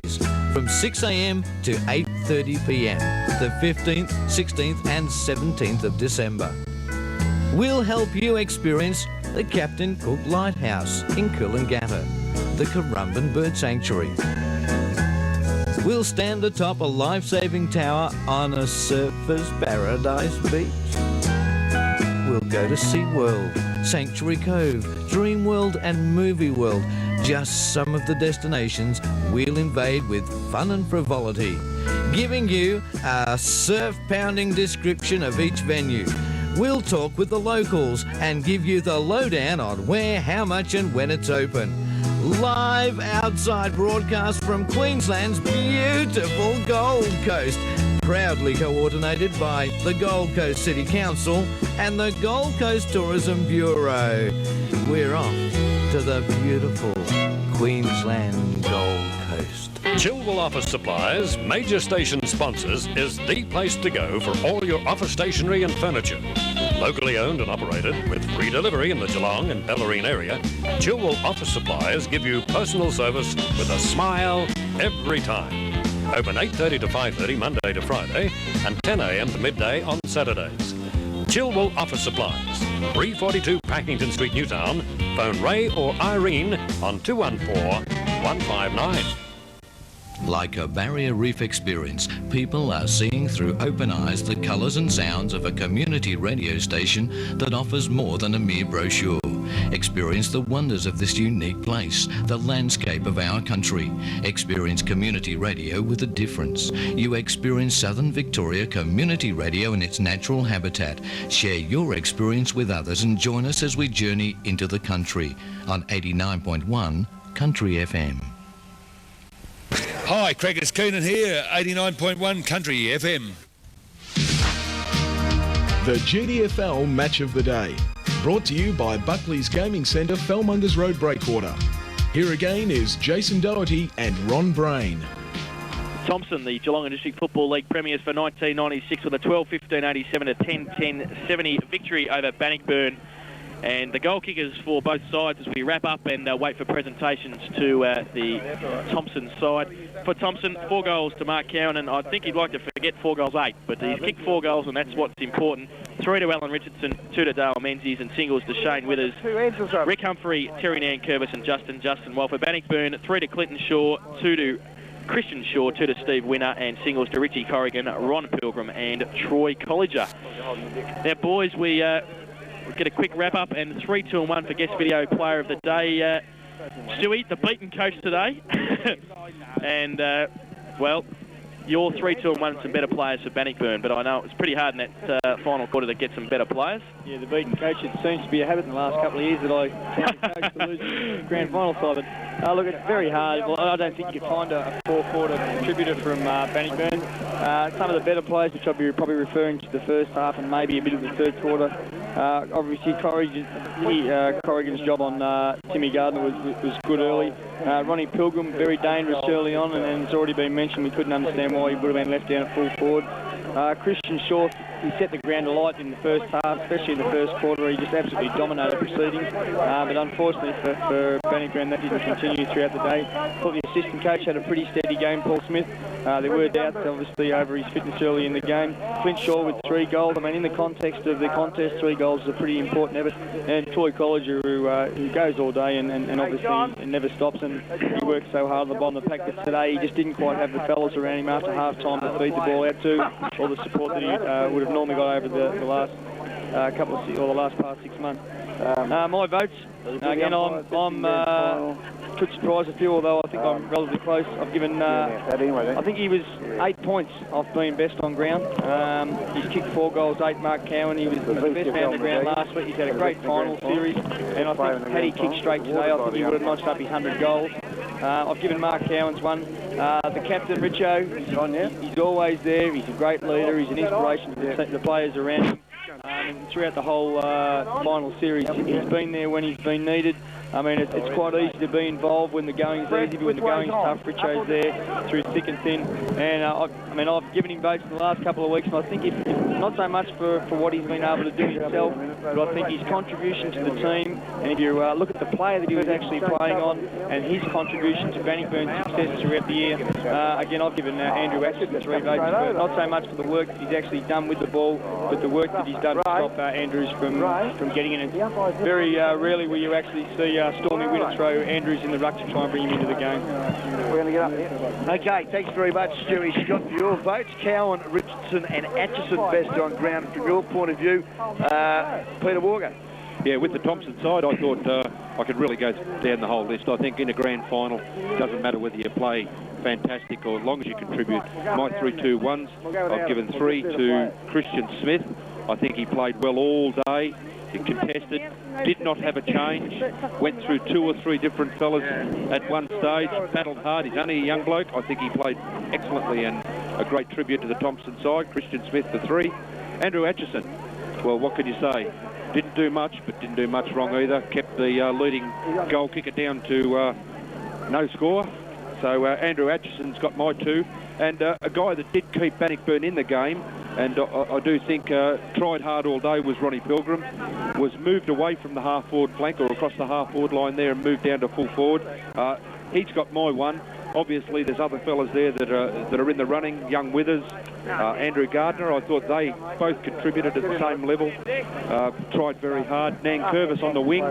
from 6 a.m. to 8:30 p.m, the 15th, 16th and 17th of December. We'll help you experience the Captain Cook Lighthouse in Coolangatta, the Currumbin Bird Sanctuary. We'll stand atop a life-saving tower on a surfer's paradise beach. We'll go to SeaWorld, Sanctuary Cove, Dream World and Movie World. Just some of the destinations we'll invade with fun and frivolity, giving you a surf-pounding description of each venue. We'll talk with the locals and give you the lowdown on where, how much and when it's open. Live outside broadcast from Queensland's beautiful Gold Coast, proudly coordinated by the Gold Coast City Council and the Gold Coast Tourism Bureau. We're off to the beautiful Queensland Gold Coast. Chilwell Office Supplies, major station sponsors, is the place to go for all your office stationery and furniture. Locally owned and operated with free delivery in the Geelong and Bellarine area, Chilwell Office Supplies give you personal service with a smile every time. Open 8:30 to 5:30 Monday to Friday and 10 a.m. to midday on Saturdays. Chilwell Office Supplies, 342 Packington Street, Newtown. Phone Ray or Irene on 214-159. Like a barrier reef experience, people are seeing through open eyes the colours and sounds of a community radio station that offers more than a mere brochure. Experience the wonders of this unique place, the landscape of our country. Experience community radio with a difference. You experience Southern Victoria Community Radio in its natural habitat. Share your experience with others and join us as we journey into the country on 89.1 Country FM. Hi, Crackers Keenan here, 89.1 Country FM. The GDFL Match of the Day, brought to you by Buckley's Gaming Centre, Fellmongers Road, Breakwater. Here again is Jason Doherty and Ron Brain. Thompson, the Geelong District Football League premiers for 1996 with a 12-15-87 to 10-10-70 victory over Bannockburn. And the goal kickers for both sides as we wrap up and wait for presentations to the Thompson side. For Thompson, 4 goals to Mark Cowan, and I think he'd like to forget 4 goals 8, but he's kicked 4 goals and that's what's important. 3 to Alan Richardson, 2 to Dale Menzies, and singles to Shane Withers, Rick Humphrey, Terry Nankervis and Justin. While for Bannockburn, 3 to Clinton Shaw, 2 to Christian Shaw, 2 to Steve Winner, and singles to Richie Corrigan, Ron Pilgrim and Troy Colliger. Now boys, we'll get a quick wrap-up and 3, 2 and 1 for guest video player of the day. Stewie, the beaten coach today. And, well, you're 3, 2 and 1 some better players for Bannockburn, but I know it was pretty hard in that final quarter to get some better players. Yeah, the beaten coach, it seems to be a habit in the last couple of years that I coached to lose the grand final side. But look, it's very hard. Well, I don't think you could find a 4-quarter contributor from Bannockburn. Some of the better players, which I'll be probably referring to the first half and maybe a bit of the third quarter. Obviously, Corrigan's job on Timmy Gardner was good early. Ronnie Pilgrim, very dangerous early on, and it's already been mentioned we couldn't understand why he would have been left down at full forward. Christian Shaw, he set the ground alight in the first half, especially in the first quarter. He just absolutely dominated proceedings. But unfortunately for Bannockburn, that didn't continue throughout the day. I thought the assistant coach had a pretty steady game, Paul Smith. There were doubts, obviously, over his fitness early in the game. Clint Shaw with 3 goals. I mean, in the context of the contest, 3 goals is a pretty important effort. And Troy Colliger, who goes all day and obviously never stops, and he works so hard at the bottom of the pack. But today, he just didn't quite have the fellas around him after half-time to feed the ball out to, or the support that he would have normally got over the last the last past 6 months. My votes, again, I'm could surprise a few, although I think I'm relatively close. I've given, I think he was 8 points off being best on ground. He's kicked 4 goals, 8 Mark Cowan. He was the best man on the ground last week. He's had a great final series, and I think had he kicked straight today, I think he would have notched up his 100 goals. I've given Mark Cowan's one. The captain, Richo, he's always there. He's a great leader. He's an inspiration to the players around him. And throughout the whole final series, he's been there when he's been needed. I mean, it's quite easy to be involved when the going's easy, but when the going's tough, Richo's there through thick and thin. And I mean, I've given him votes in the last couple of weeks, and I think if not so much for what he's been able to do himself, but I think his contribution to the team, and if you look at the player that he was actually playing on, and his contribution to Bannyburn's success throughout the year, again, I've given Andrew Atchison 3 votes, but not so much for the work that he's actually done with the ball, but the work that he's done to stop Andrews from getting in it. Very rarely will you actually see Stormy Winner throw Andrews in the ruck to try and bring him into the game. We're going to get up here. Okay, thanks very much, Stewie Scott, for your votes. Cowan, Richardson and Atchison best on ground from your point of view. Peter Walker. Yeah, with the Thompson side, I thought I could really go down the whole list. I think in a grand final, it doesn't matter whether you play fantastic or as long as you contribute. My 3-2-1s, I've given 3 to Christian Smith. I think he played well all day. He contested, did not have a change, went through 2 or 3 different fellas at one stage, battled hard. He's only a young bloke. I think he played excellently, and a great tribute to the Thompson side. Christian Smith for 3. Andrew Atchison, well, what can you say? Didn't do much, but didn't do much wrong either. Kept the leading goal kicker down to no score. So Andrew Atchison's got my 2. And a guy that did keep Bannockburn in the game, and I do think tried hard all day, was Ronnie Pilgrim. Was moved away from the half-forward flank or across the half-forward line there and moved down to full forward. He's got my 1. Obviously, there's other fellas there that are in the running. Young Withers, Andrew Gardner. I thought they both contributed at the same level. Tried very hard. Nan Curvis on the wing.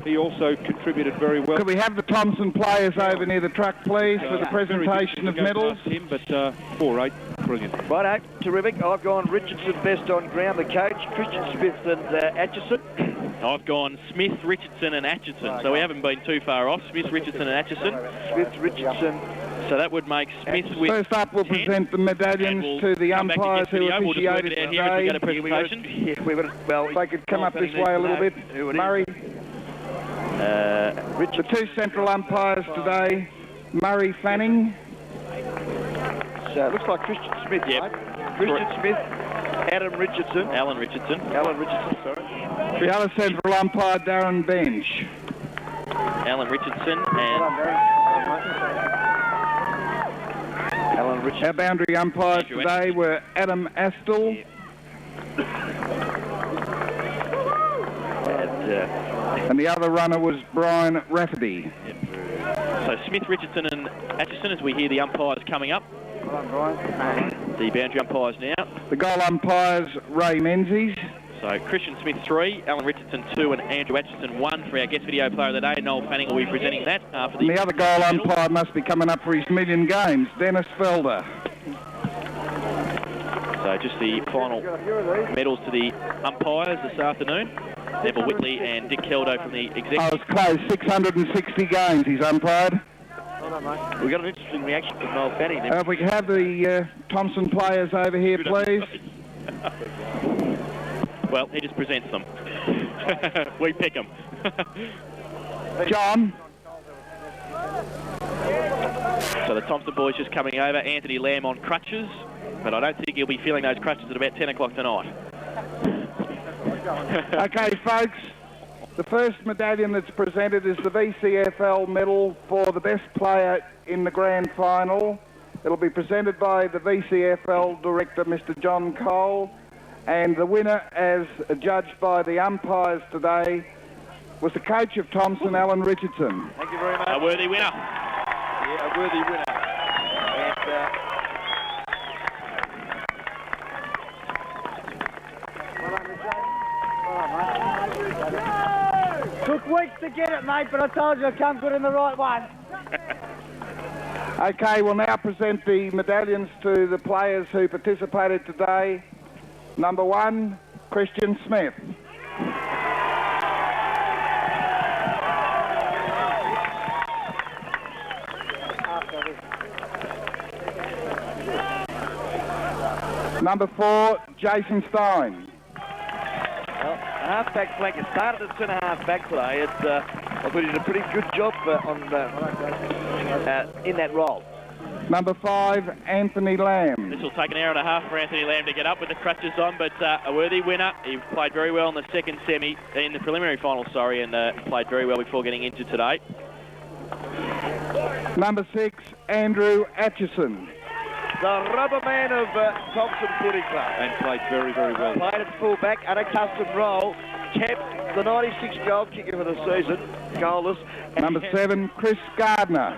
He also contributed very well. Could we have the Thompson players over near the truck, please, for the presentation of medals? Him, but 4-8, brilliant. Righto, terrific. I've gone Richardson best on ground, the coach. Christian Smith and Atchison. I've gone Smith, Richardson and Atchison, so we haven't been too far off. Smith, Richardson and Atchison. Smith, Richardson. So that would make Smith with First up, we'll present the medallions to the umpires who officiated today. Well, if they could come up this way a little bit. Murray. The 2 central umpires today, Murray Fanning. So it looks like Christian Smith, yep. Christian Smith, Alan Richardson, sorry. The other central umpire, Darren Bench. Alan Richardson and Alan Richardson. Our boundary umpires today were Adam Astle. And the other runner was Brian Rafferty. Yep. So Smith, Richardson and Atchison as we hear the umpires coming up. The boundary umpires now. The goal umpires, Ray Menzies. So Christian Smith 3, Alan Richardson 2 and Andrew Atchison 1 for our guest video player of the day. Noel Fanning will be presenting that. For the other goal umpire must be coming up for his million games, Dennis Felder. So just the final medals to the umpires this afternoon. Neville Whitley and Dick Keldo from the executive. I was close, 660 games he's umpired. We got an interesting reaction from Noel Fanning. If we could have the Thompson players over here, please. Well, he just presents them. We pick them. John. So the Thompson boys just coming over. Anthony Lamb on crutches, but I don't think he'll be feeling those crutches at about 10 o'clock tonight. Okay, folks. The first medallion that's presented is the VCFL medal for the best player in the grand final. It'll be presented by the VCFL director, Mr. John Cole. And the winner, as judged by the umpires today, was the coach of Thompson, Alan Richardson. Thank you very much. A worthy winner. Yeah, a worthy winner. Took weeks to get it, mate, but I told you I'd come good in the right one. Okay, we'll now present the medallions to the players who participated today. Number 1, Christian Smith. Number 4, Jason Stein. Well, the half-back flank has started at centre half-back today. I thought he did a pretty good job in that role. Number 5, Anthony Lamb. This will take an hour and a half for Anthony Lamb to get up with the crutches on, but a worthy winner. He played very well in the second semi, in the preliminary final, sorry, and played very well before getting injured today. Number 6, Andrew Atchison. The rubber man of Thompson Footy Club. And played very, very well. Played at full-back, unaccustomed role, kept the 96 goal kicker for the season, goalless. Number 7, Chris Gardner.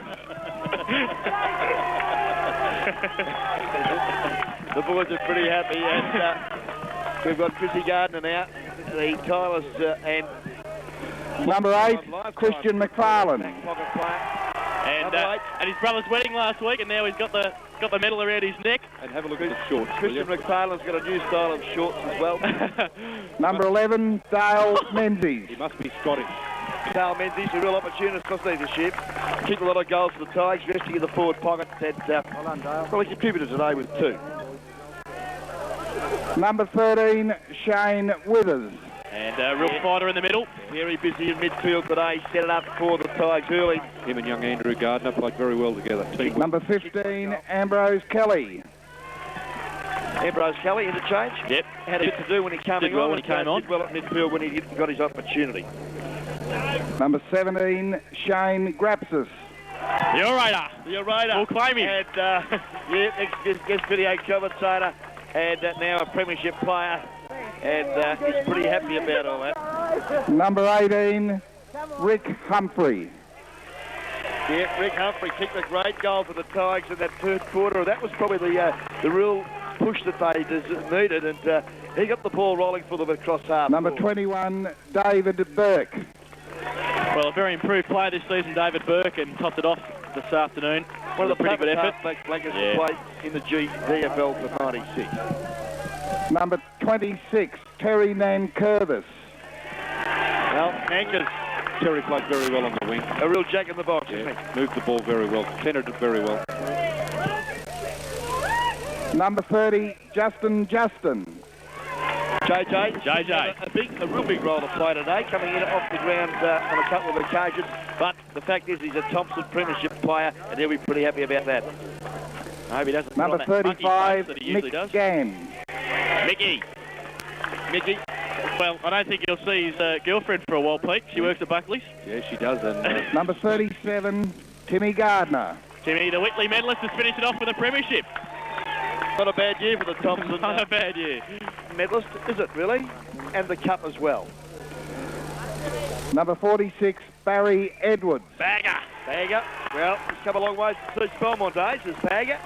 The boys are pretty happy, and we've got Chrissy Gardner now, the tireless and... Number 8, Christian McFarlane. And his brother's wedding last week, and now he's got the medal around his neck. And have a look at the shorts. Christian McFarlane's got a new style of shorts as well. Number 11, Dale Menzies. He must be Scottish. Dale Menzies, a real opportunist for leadership. Kicked a lot of goals for the Tigers, resting in the forward pocket. Well, he contributed today with 2. Number 13, Shane Withers. And a real fighter in the middle. Very busy in midfield today. Set it up for the Tigers early. Him and young Andrew Gardner played very well together. Number 15, Ambrose Kelly. Ambrose Kelly, interchange. Yep. Had a bit to do when he came on. Did well when he came on. Did well at midfield when he got his opportunity. Number 17, Shane Grapsis. The orator. We'll claim him. And, guest video commentator. And now a premiership player. And he's pretty happy about all that. Number 18, Rick Humphrey. Yeah, Rick Humphrey kicked a great goal for the Tigers in that third quarter. That was probably the real push that they needed, and he got the ball rolling for them across half. Number 21, David Burke. Well, a very improved player this season, David Burke, and topped it off this afternoon. One of the pretty good effort. Blankers to play in the GDFL for 96. Number 26, Terry Nankervis. Well, Nankers. Terry played very well on the wing. A real jack in the box, isn't he? Moved the ball very well, centred it very well. Number 30, Justin. JJ. A real big role to play today, coming in off the ground on a couple of occasions. But the fact is, he's a Thompson Premiership player, and he'll be pretty happy about that. I hope he doesn't. Number 35, Mick Gann. Mickey. Well, I don't think you'll see his girlfriend for a while, Pete. She works at Buckley's. Yeah, she does. And Number 37, Timmy Gardner. Timmy, the Whitley medalist, has finished it off with a premiership. Not a bad year for the Thompson. Not a bad year. Medalist, is it really? And the cup as well. Number 46, Barry Edwards. Bagger. Well, he's come a long way since Belmont days as Bagger.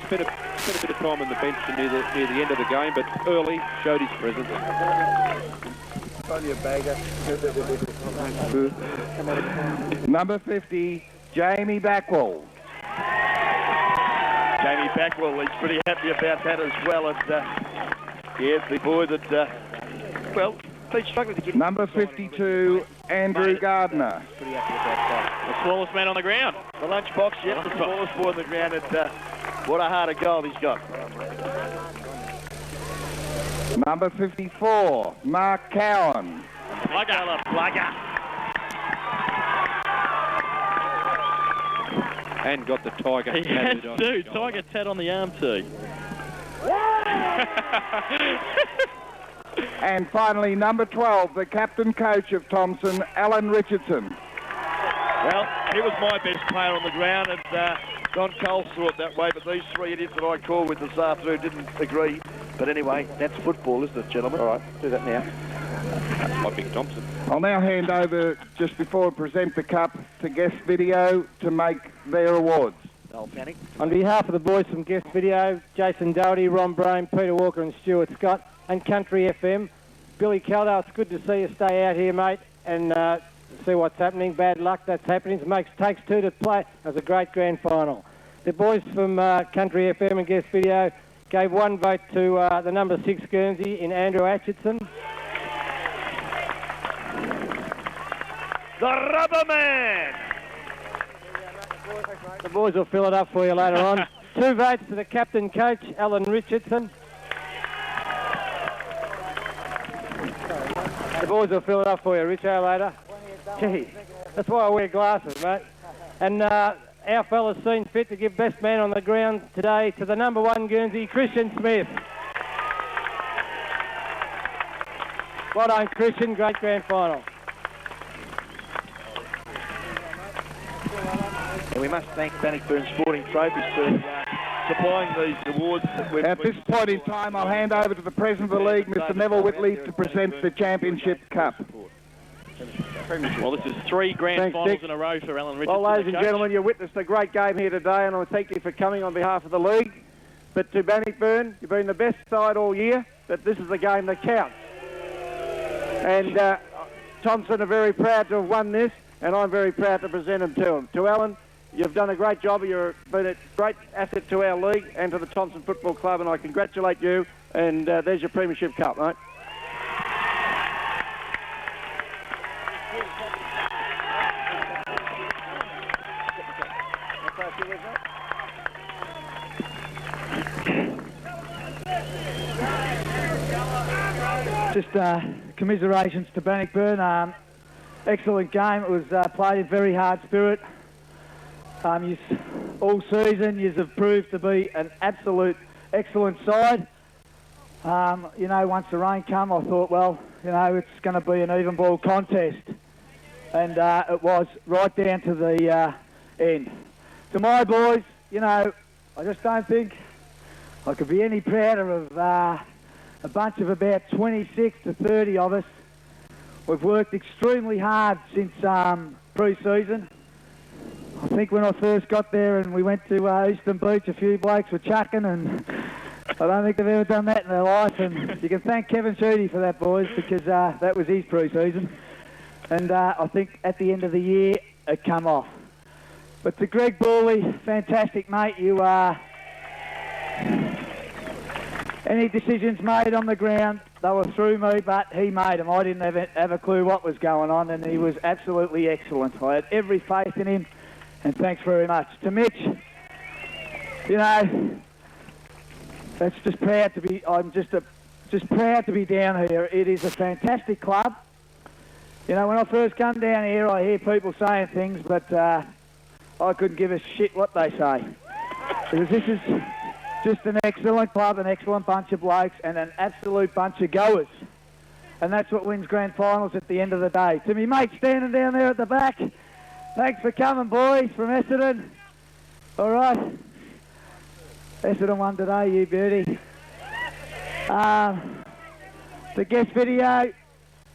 Spent a bit of time on the bench near the end of the game, but early showed his presence. Only a bagger. Number 50, Jamie Backwell. Jamie Backwell, he's pretty happy about that as well. And the boy that, he's struggling to get... Number 52, Andrew Gardner. Pretty happy about that. The smallest man on the ground. The lunchbox, the smallest boy on the ground. And what a heart of gold he's got. Number 54, Mark Cowan. Plugger. And got the Tiger He has too. Tiger tat on the arm too. And finally, number 12, the captain coach of Thompson, Alan Richardson. Well, he was my best player on the ground, and Don Cole saw it that way, but these three idiots that I called with this afternoon didn't agree. But anyway, that's football, isn't it, gentlemen? All right, do that now. My big Thompson. I'll now hand over, just before I present the cup, to Guest Video to make their awards. Don't panic. On behalf of the boys from Guest Video, Jason Doherty, Ron Brain, Peter Walker and Stuart Scott, and Country FM, Billy Caldale, it's good to see you stay out here, mate, and see what's happening. Bad luck, that's happening. It takes two to play. It was a great grand final. The boys from Country FM and Guest Video gave one vote to the number 6 Guernsey in Andrew Atchison. The Rubber Man! The boys will fill it up for you later on. 2 votes to the captain coach, Alan Richardson. The boys will fill it up for you, Richo, later. Gee, that's why I wear glasses, mate. And our fella's seen fit to give best man on the ground today to the number 1 Guernsey, Christian Smith. Well done, Christian. Great grand final. And we must thank Bannockburn Sporting Trophies for supplying these awards. At this point in time, I'll hand over to the President of the League, Mr. Neville Whitley, to present the Championship Cup. Well, this is 3 grand finals in a row for Alan Richardson. Well, ladies and gentlemen, you witnessed a great game here today, and I thank you for coming on behalf of the league. But to Bannockburn, you've been the best side all year, but this is the game that counts. And Thompson are very proud to have won this, and I'm very proud to present them to him. To Alan, you've done a great job. You've been a great asset to our league and to the Thompson Football Club, and I congratulate you. And there's your Premiership Cup, mate. Just commiserations to Bannockburn. Excellent game. It was played in very hard spirit. All season, you have proved to be an absolute excellent side. You know, once the rain come, I thought, well, you know, it's going to be an even ball contest. And it was right down to the end. To my boys, you know, I just don't think I could be any prouder of a bunch of about 26 to 30 of us. We've worked extremely hard since pre-season. I think when I first got there and we went to Eastern Beach, a few blokes were chucking, and I don't think they've ever done that in their life. And you can thank Kevin Sheedy for that, boys, because that was his pre-season. And I think at the end of the year, it come off. But to Greg Borley, fantastic, mate. You are... Any decisions made on the ground, they were through me, but he made them. I didn't have a clue what was going on, and he was absolutely excellent. I had every faith in him, and thanks very much. To Mitch, you know, that's just proud to be. I'm just proud to be down here. It is a fantastic club. You know, when I first come down here, I hear people saying things, but I couldn't give a shit what they say, because this is just an excellent club, an excellent bunch of blokes, and an absolute bunch of goers. And that's what wins grand finals at the end of the day. To me mate standing down there at the back, thanks for coming, boys, from Essendon. All right. Essendon won today, you beauty. The guest video,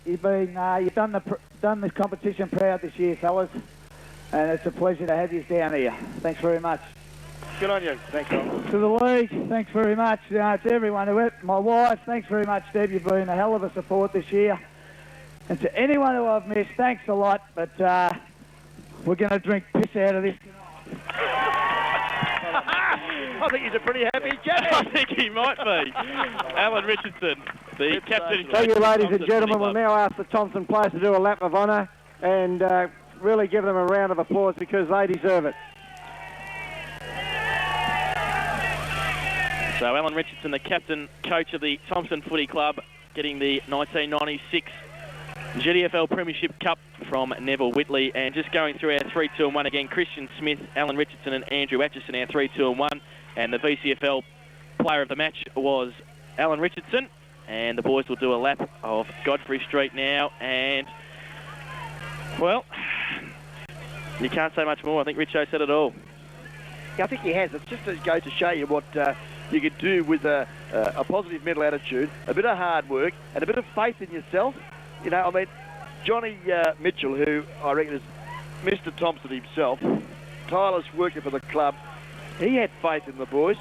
you've done this competition proud this year, fellas, and it's a pleasure to have you down here. Thanks very much. Good on you. Thanks, Tom. To the league, thanks very much. To everyone, my wife, thanks very much, Deb. You've been a hell of a support this year. And to anyone who I've missed, thanks a lot. But we're going to drink piss out of this tonight. I think he's a pretty happy chap. I think he might be. Alan Richardson, the captain. Thank you, ladies and gentlemen. We'll now ask the Thompson players to do a lap of honour and really give them a round of applause because they deserve it. So Alan Richardson, the captain, coach of the Thompson Footy Club, getting the 1996 GDFL Premiership Cup from Neville Whitley. And just going through our 3, 2 and 1 again, Christian Smith, Alan Richardson and Andrew Atchison, our 3, 2 and 1. And the VCFL player of the match was Alan Richardson. And the boys will do a lap of Godfrey Street now. And, well, you can't say much more. I think Richo said it all. Yeah, I think he has. It just goes to show you what you can do with a positive mental attitude, a bit of hard work, and a bit of faith in yourself. You know, I mean, Johnny Mitchell, who I reckon is Mr. Thompson himself, tireless worker for the club, he had faith in the boys,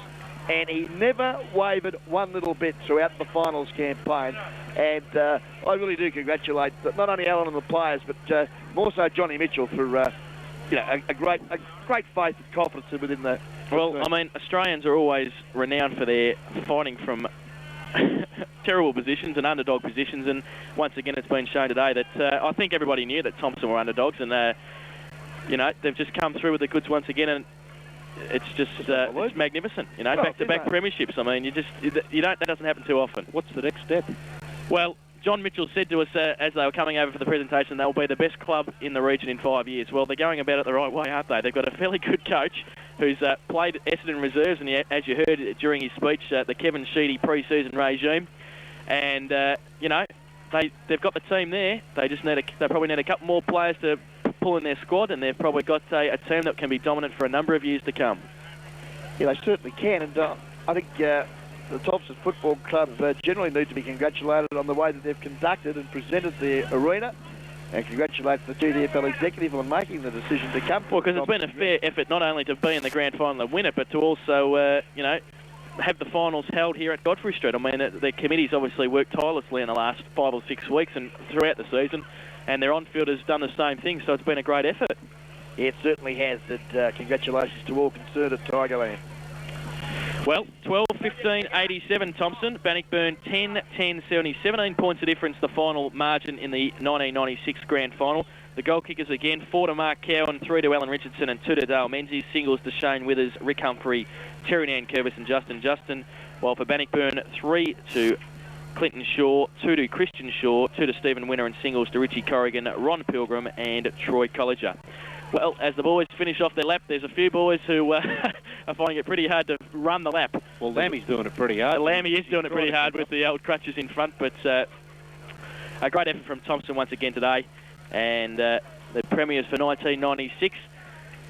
and he never wavered one little bit throughout the finals campaign. And I really do congratulate not only Alan and the players, but more so Johnny Mitchell for you know, a great faith and confidence within the... Well, I mean, Australians are always renowned for their fighting from terrible positions and underdog positions, and once again it's been shown today that I think everybody knew that Thompson were underdogs, and you know, they've just come through with the goods once again, and it's just it's magnificent. You know, back-to-back premierships. I mean, that doesn't happen too often. What's the next step? Well, John Mitchell said to us as they were coming over for the presentation, they'll be the best club in the region in 5 years. Well, they're going about it the right way, aren't they? They've got a fairly good coach who's played Essendon reserves, and as you heard during his speech, the Kevin Sheedy pre-season regime. And, you know, they've got the team there. They just need they probably need a couple more players to pull in their squad, and they've probably got a team that can be dominant for a number of years to come. Yeah, they certainly can, and I think the Thompson Football Club generally need to be congratulated on the way that they've conducted and presented the arena, and congratulate the GDFL executive on making the decision to come. Well, because it's been a fair effort not only to be in the grand final and win it, but to also, you know, have the finals held here at Godfrey Street. I mean, the committee's obviously worked tirelessly in the last 5 or 6 weeks and throughout the season, and their on-field has done the same thing, so it's been a great effort. Yeah, it certainly has, and congratulations to all concerned at Tigerland. Well, 12-15-87 Thompson, Bannockburn 10-10-70, 17 points of difference, the final margin in the 1996 grand final. The goal kickers again, 4 to Mark Cowan, 3 to Alan Richardson and 2 to Dale Menzies, singles to Shane Withers, Rick Humphrey, Terry Nankervis and Justin, while for Bannockburn 3 to Clinton Shaw, 2 to Christian Shaw, 2 to Stephen Winner and singles to Richie Corrigan, Ron Pilgrim and Troy Colliger. Well, as the boys finish off their lap, there's a few boys who are finding it pretty hard to run the lap. Well, Lammy's doing it pretty hard. Lammy is doing it pretty hard with the old crutches in front, but a great effort from Thompson once again today, and the premiers for 1996.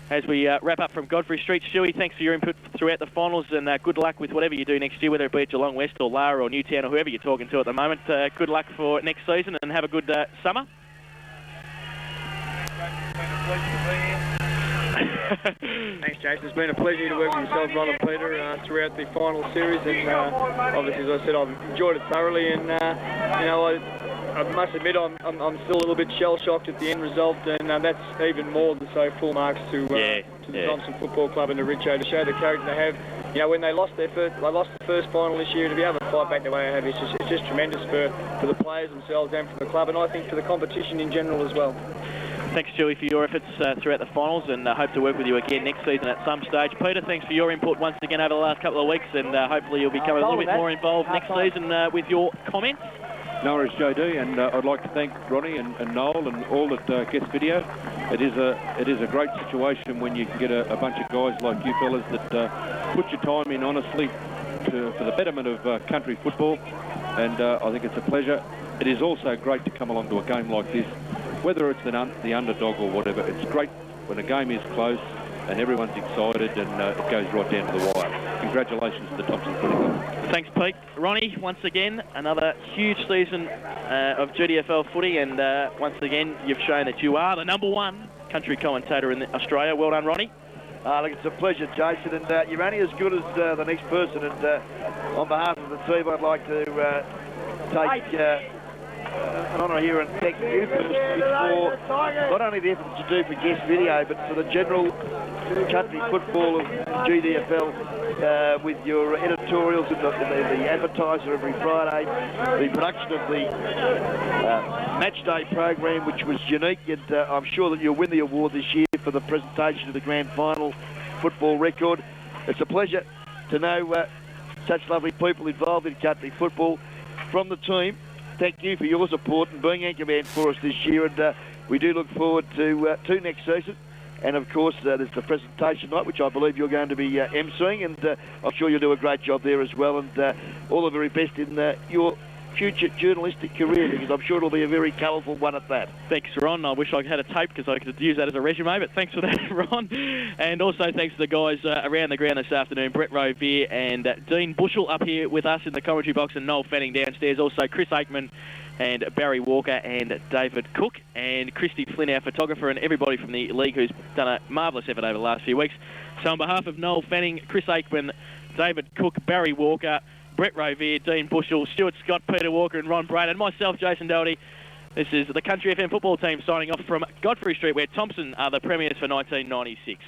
As we wrap up from Godfrey Street, Stewie, thanks for your input throughout the finals, and good luck with whatever you do next year, whether it be at Geelong West or Lara or Newtown or whoever you're talking to at the moment. Good luck for next season, and have a good summer. Thanks, Jason. It's been a pleasure to work with yourself, Ron and Peter, throughout the final series, and obviously, as I said, I've enjoyed it thoroughly, and you know, I must admit I'm still a little bit shell-shocked at the end result, and that's even more than so full marks to the Thompson Football Club and to Richo to show the character they have. You know, when they lost the first final this year, to be able to fight back the way they have, it's just tremendous for the players themselves and for the club, and I think for the competition in general as well. Thanks, Stewie, for your efforts throughout the finals, and hope to work with you again next season at some stage. Peter, thanks for your input once again over the last couple of weeks, and hopefully you'll become a little bit more involved next season with your comments. No worries, JD, and I'd like to thank Ronnie and Noel and all that gets video. It is a great situation when you can get a bunch of guys like you fellas that put your time in honestly for the betterment of country football, and I think it's a pleasure. It is also great to come along to a game like this, whether it's the underdog or whatever. It's great when a game is close and everyone's excited, and it goes right down to the wire. Congratulations to the Thompson Footy Club. Thanks, Pete. Ronnie, once again, another huge season of GDFL footy, and once again, you've shown that you are the #1 country commentator in Australia. Well done, Ronnie. Look, it's a pleasure, Jason, and you're only as good as the next person, and on behalf of the team, I'd like to take an honour here and thank you first for not only the efforts you do for guest video, but for the general country football of GDFL with your editorials and the advertiser every Friday, the production of the match day program, which was unique, and I'm sure that you'll win the award this year for the presentation of the grand final football record. It's a pleasure to know such lovely people involved in country football. From the team, thank you for your support and being anchorman for us this year, and we do look forward to next season. And of course, there's the presentation night, which I believe you're going to be emceeing, and I'm sure you'll do a great job there as well. And all the very best in your future journalistic career, because I'm sure it'll be a very colourful one at that. Thanks, Ron. I wish I had a tape because I could use that as a resume, but thanks for that, Ron. And also thanks to the guys around the ground this afternoon, Brett Rovere and Dean Bushell up here with us in the commentary box, and Noel Fanning downstairs. Also Chris Aikman and Barry Walker and David Cook and Christy Flynn, our photographer, and everybody from the league who's done a marvellous effort over the last few weeks. So on behalf of Noel Fanning, Chris Aikman, David Cook, Barry Walker, Brett Rovere, Dean Bushell, Stuart Scott, Peter Walker and Ron Braden, and myself, Jason Doherty. This is the Country FM football team signing off from Godfrey Street, where Thompson are the premiers for 1996.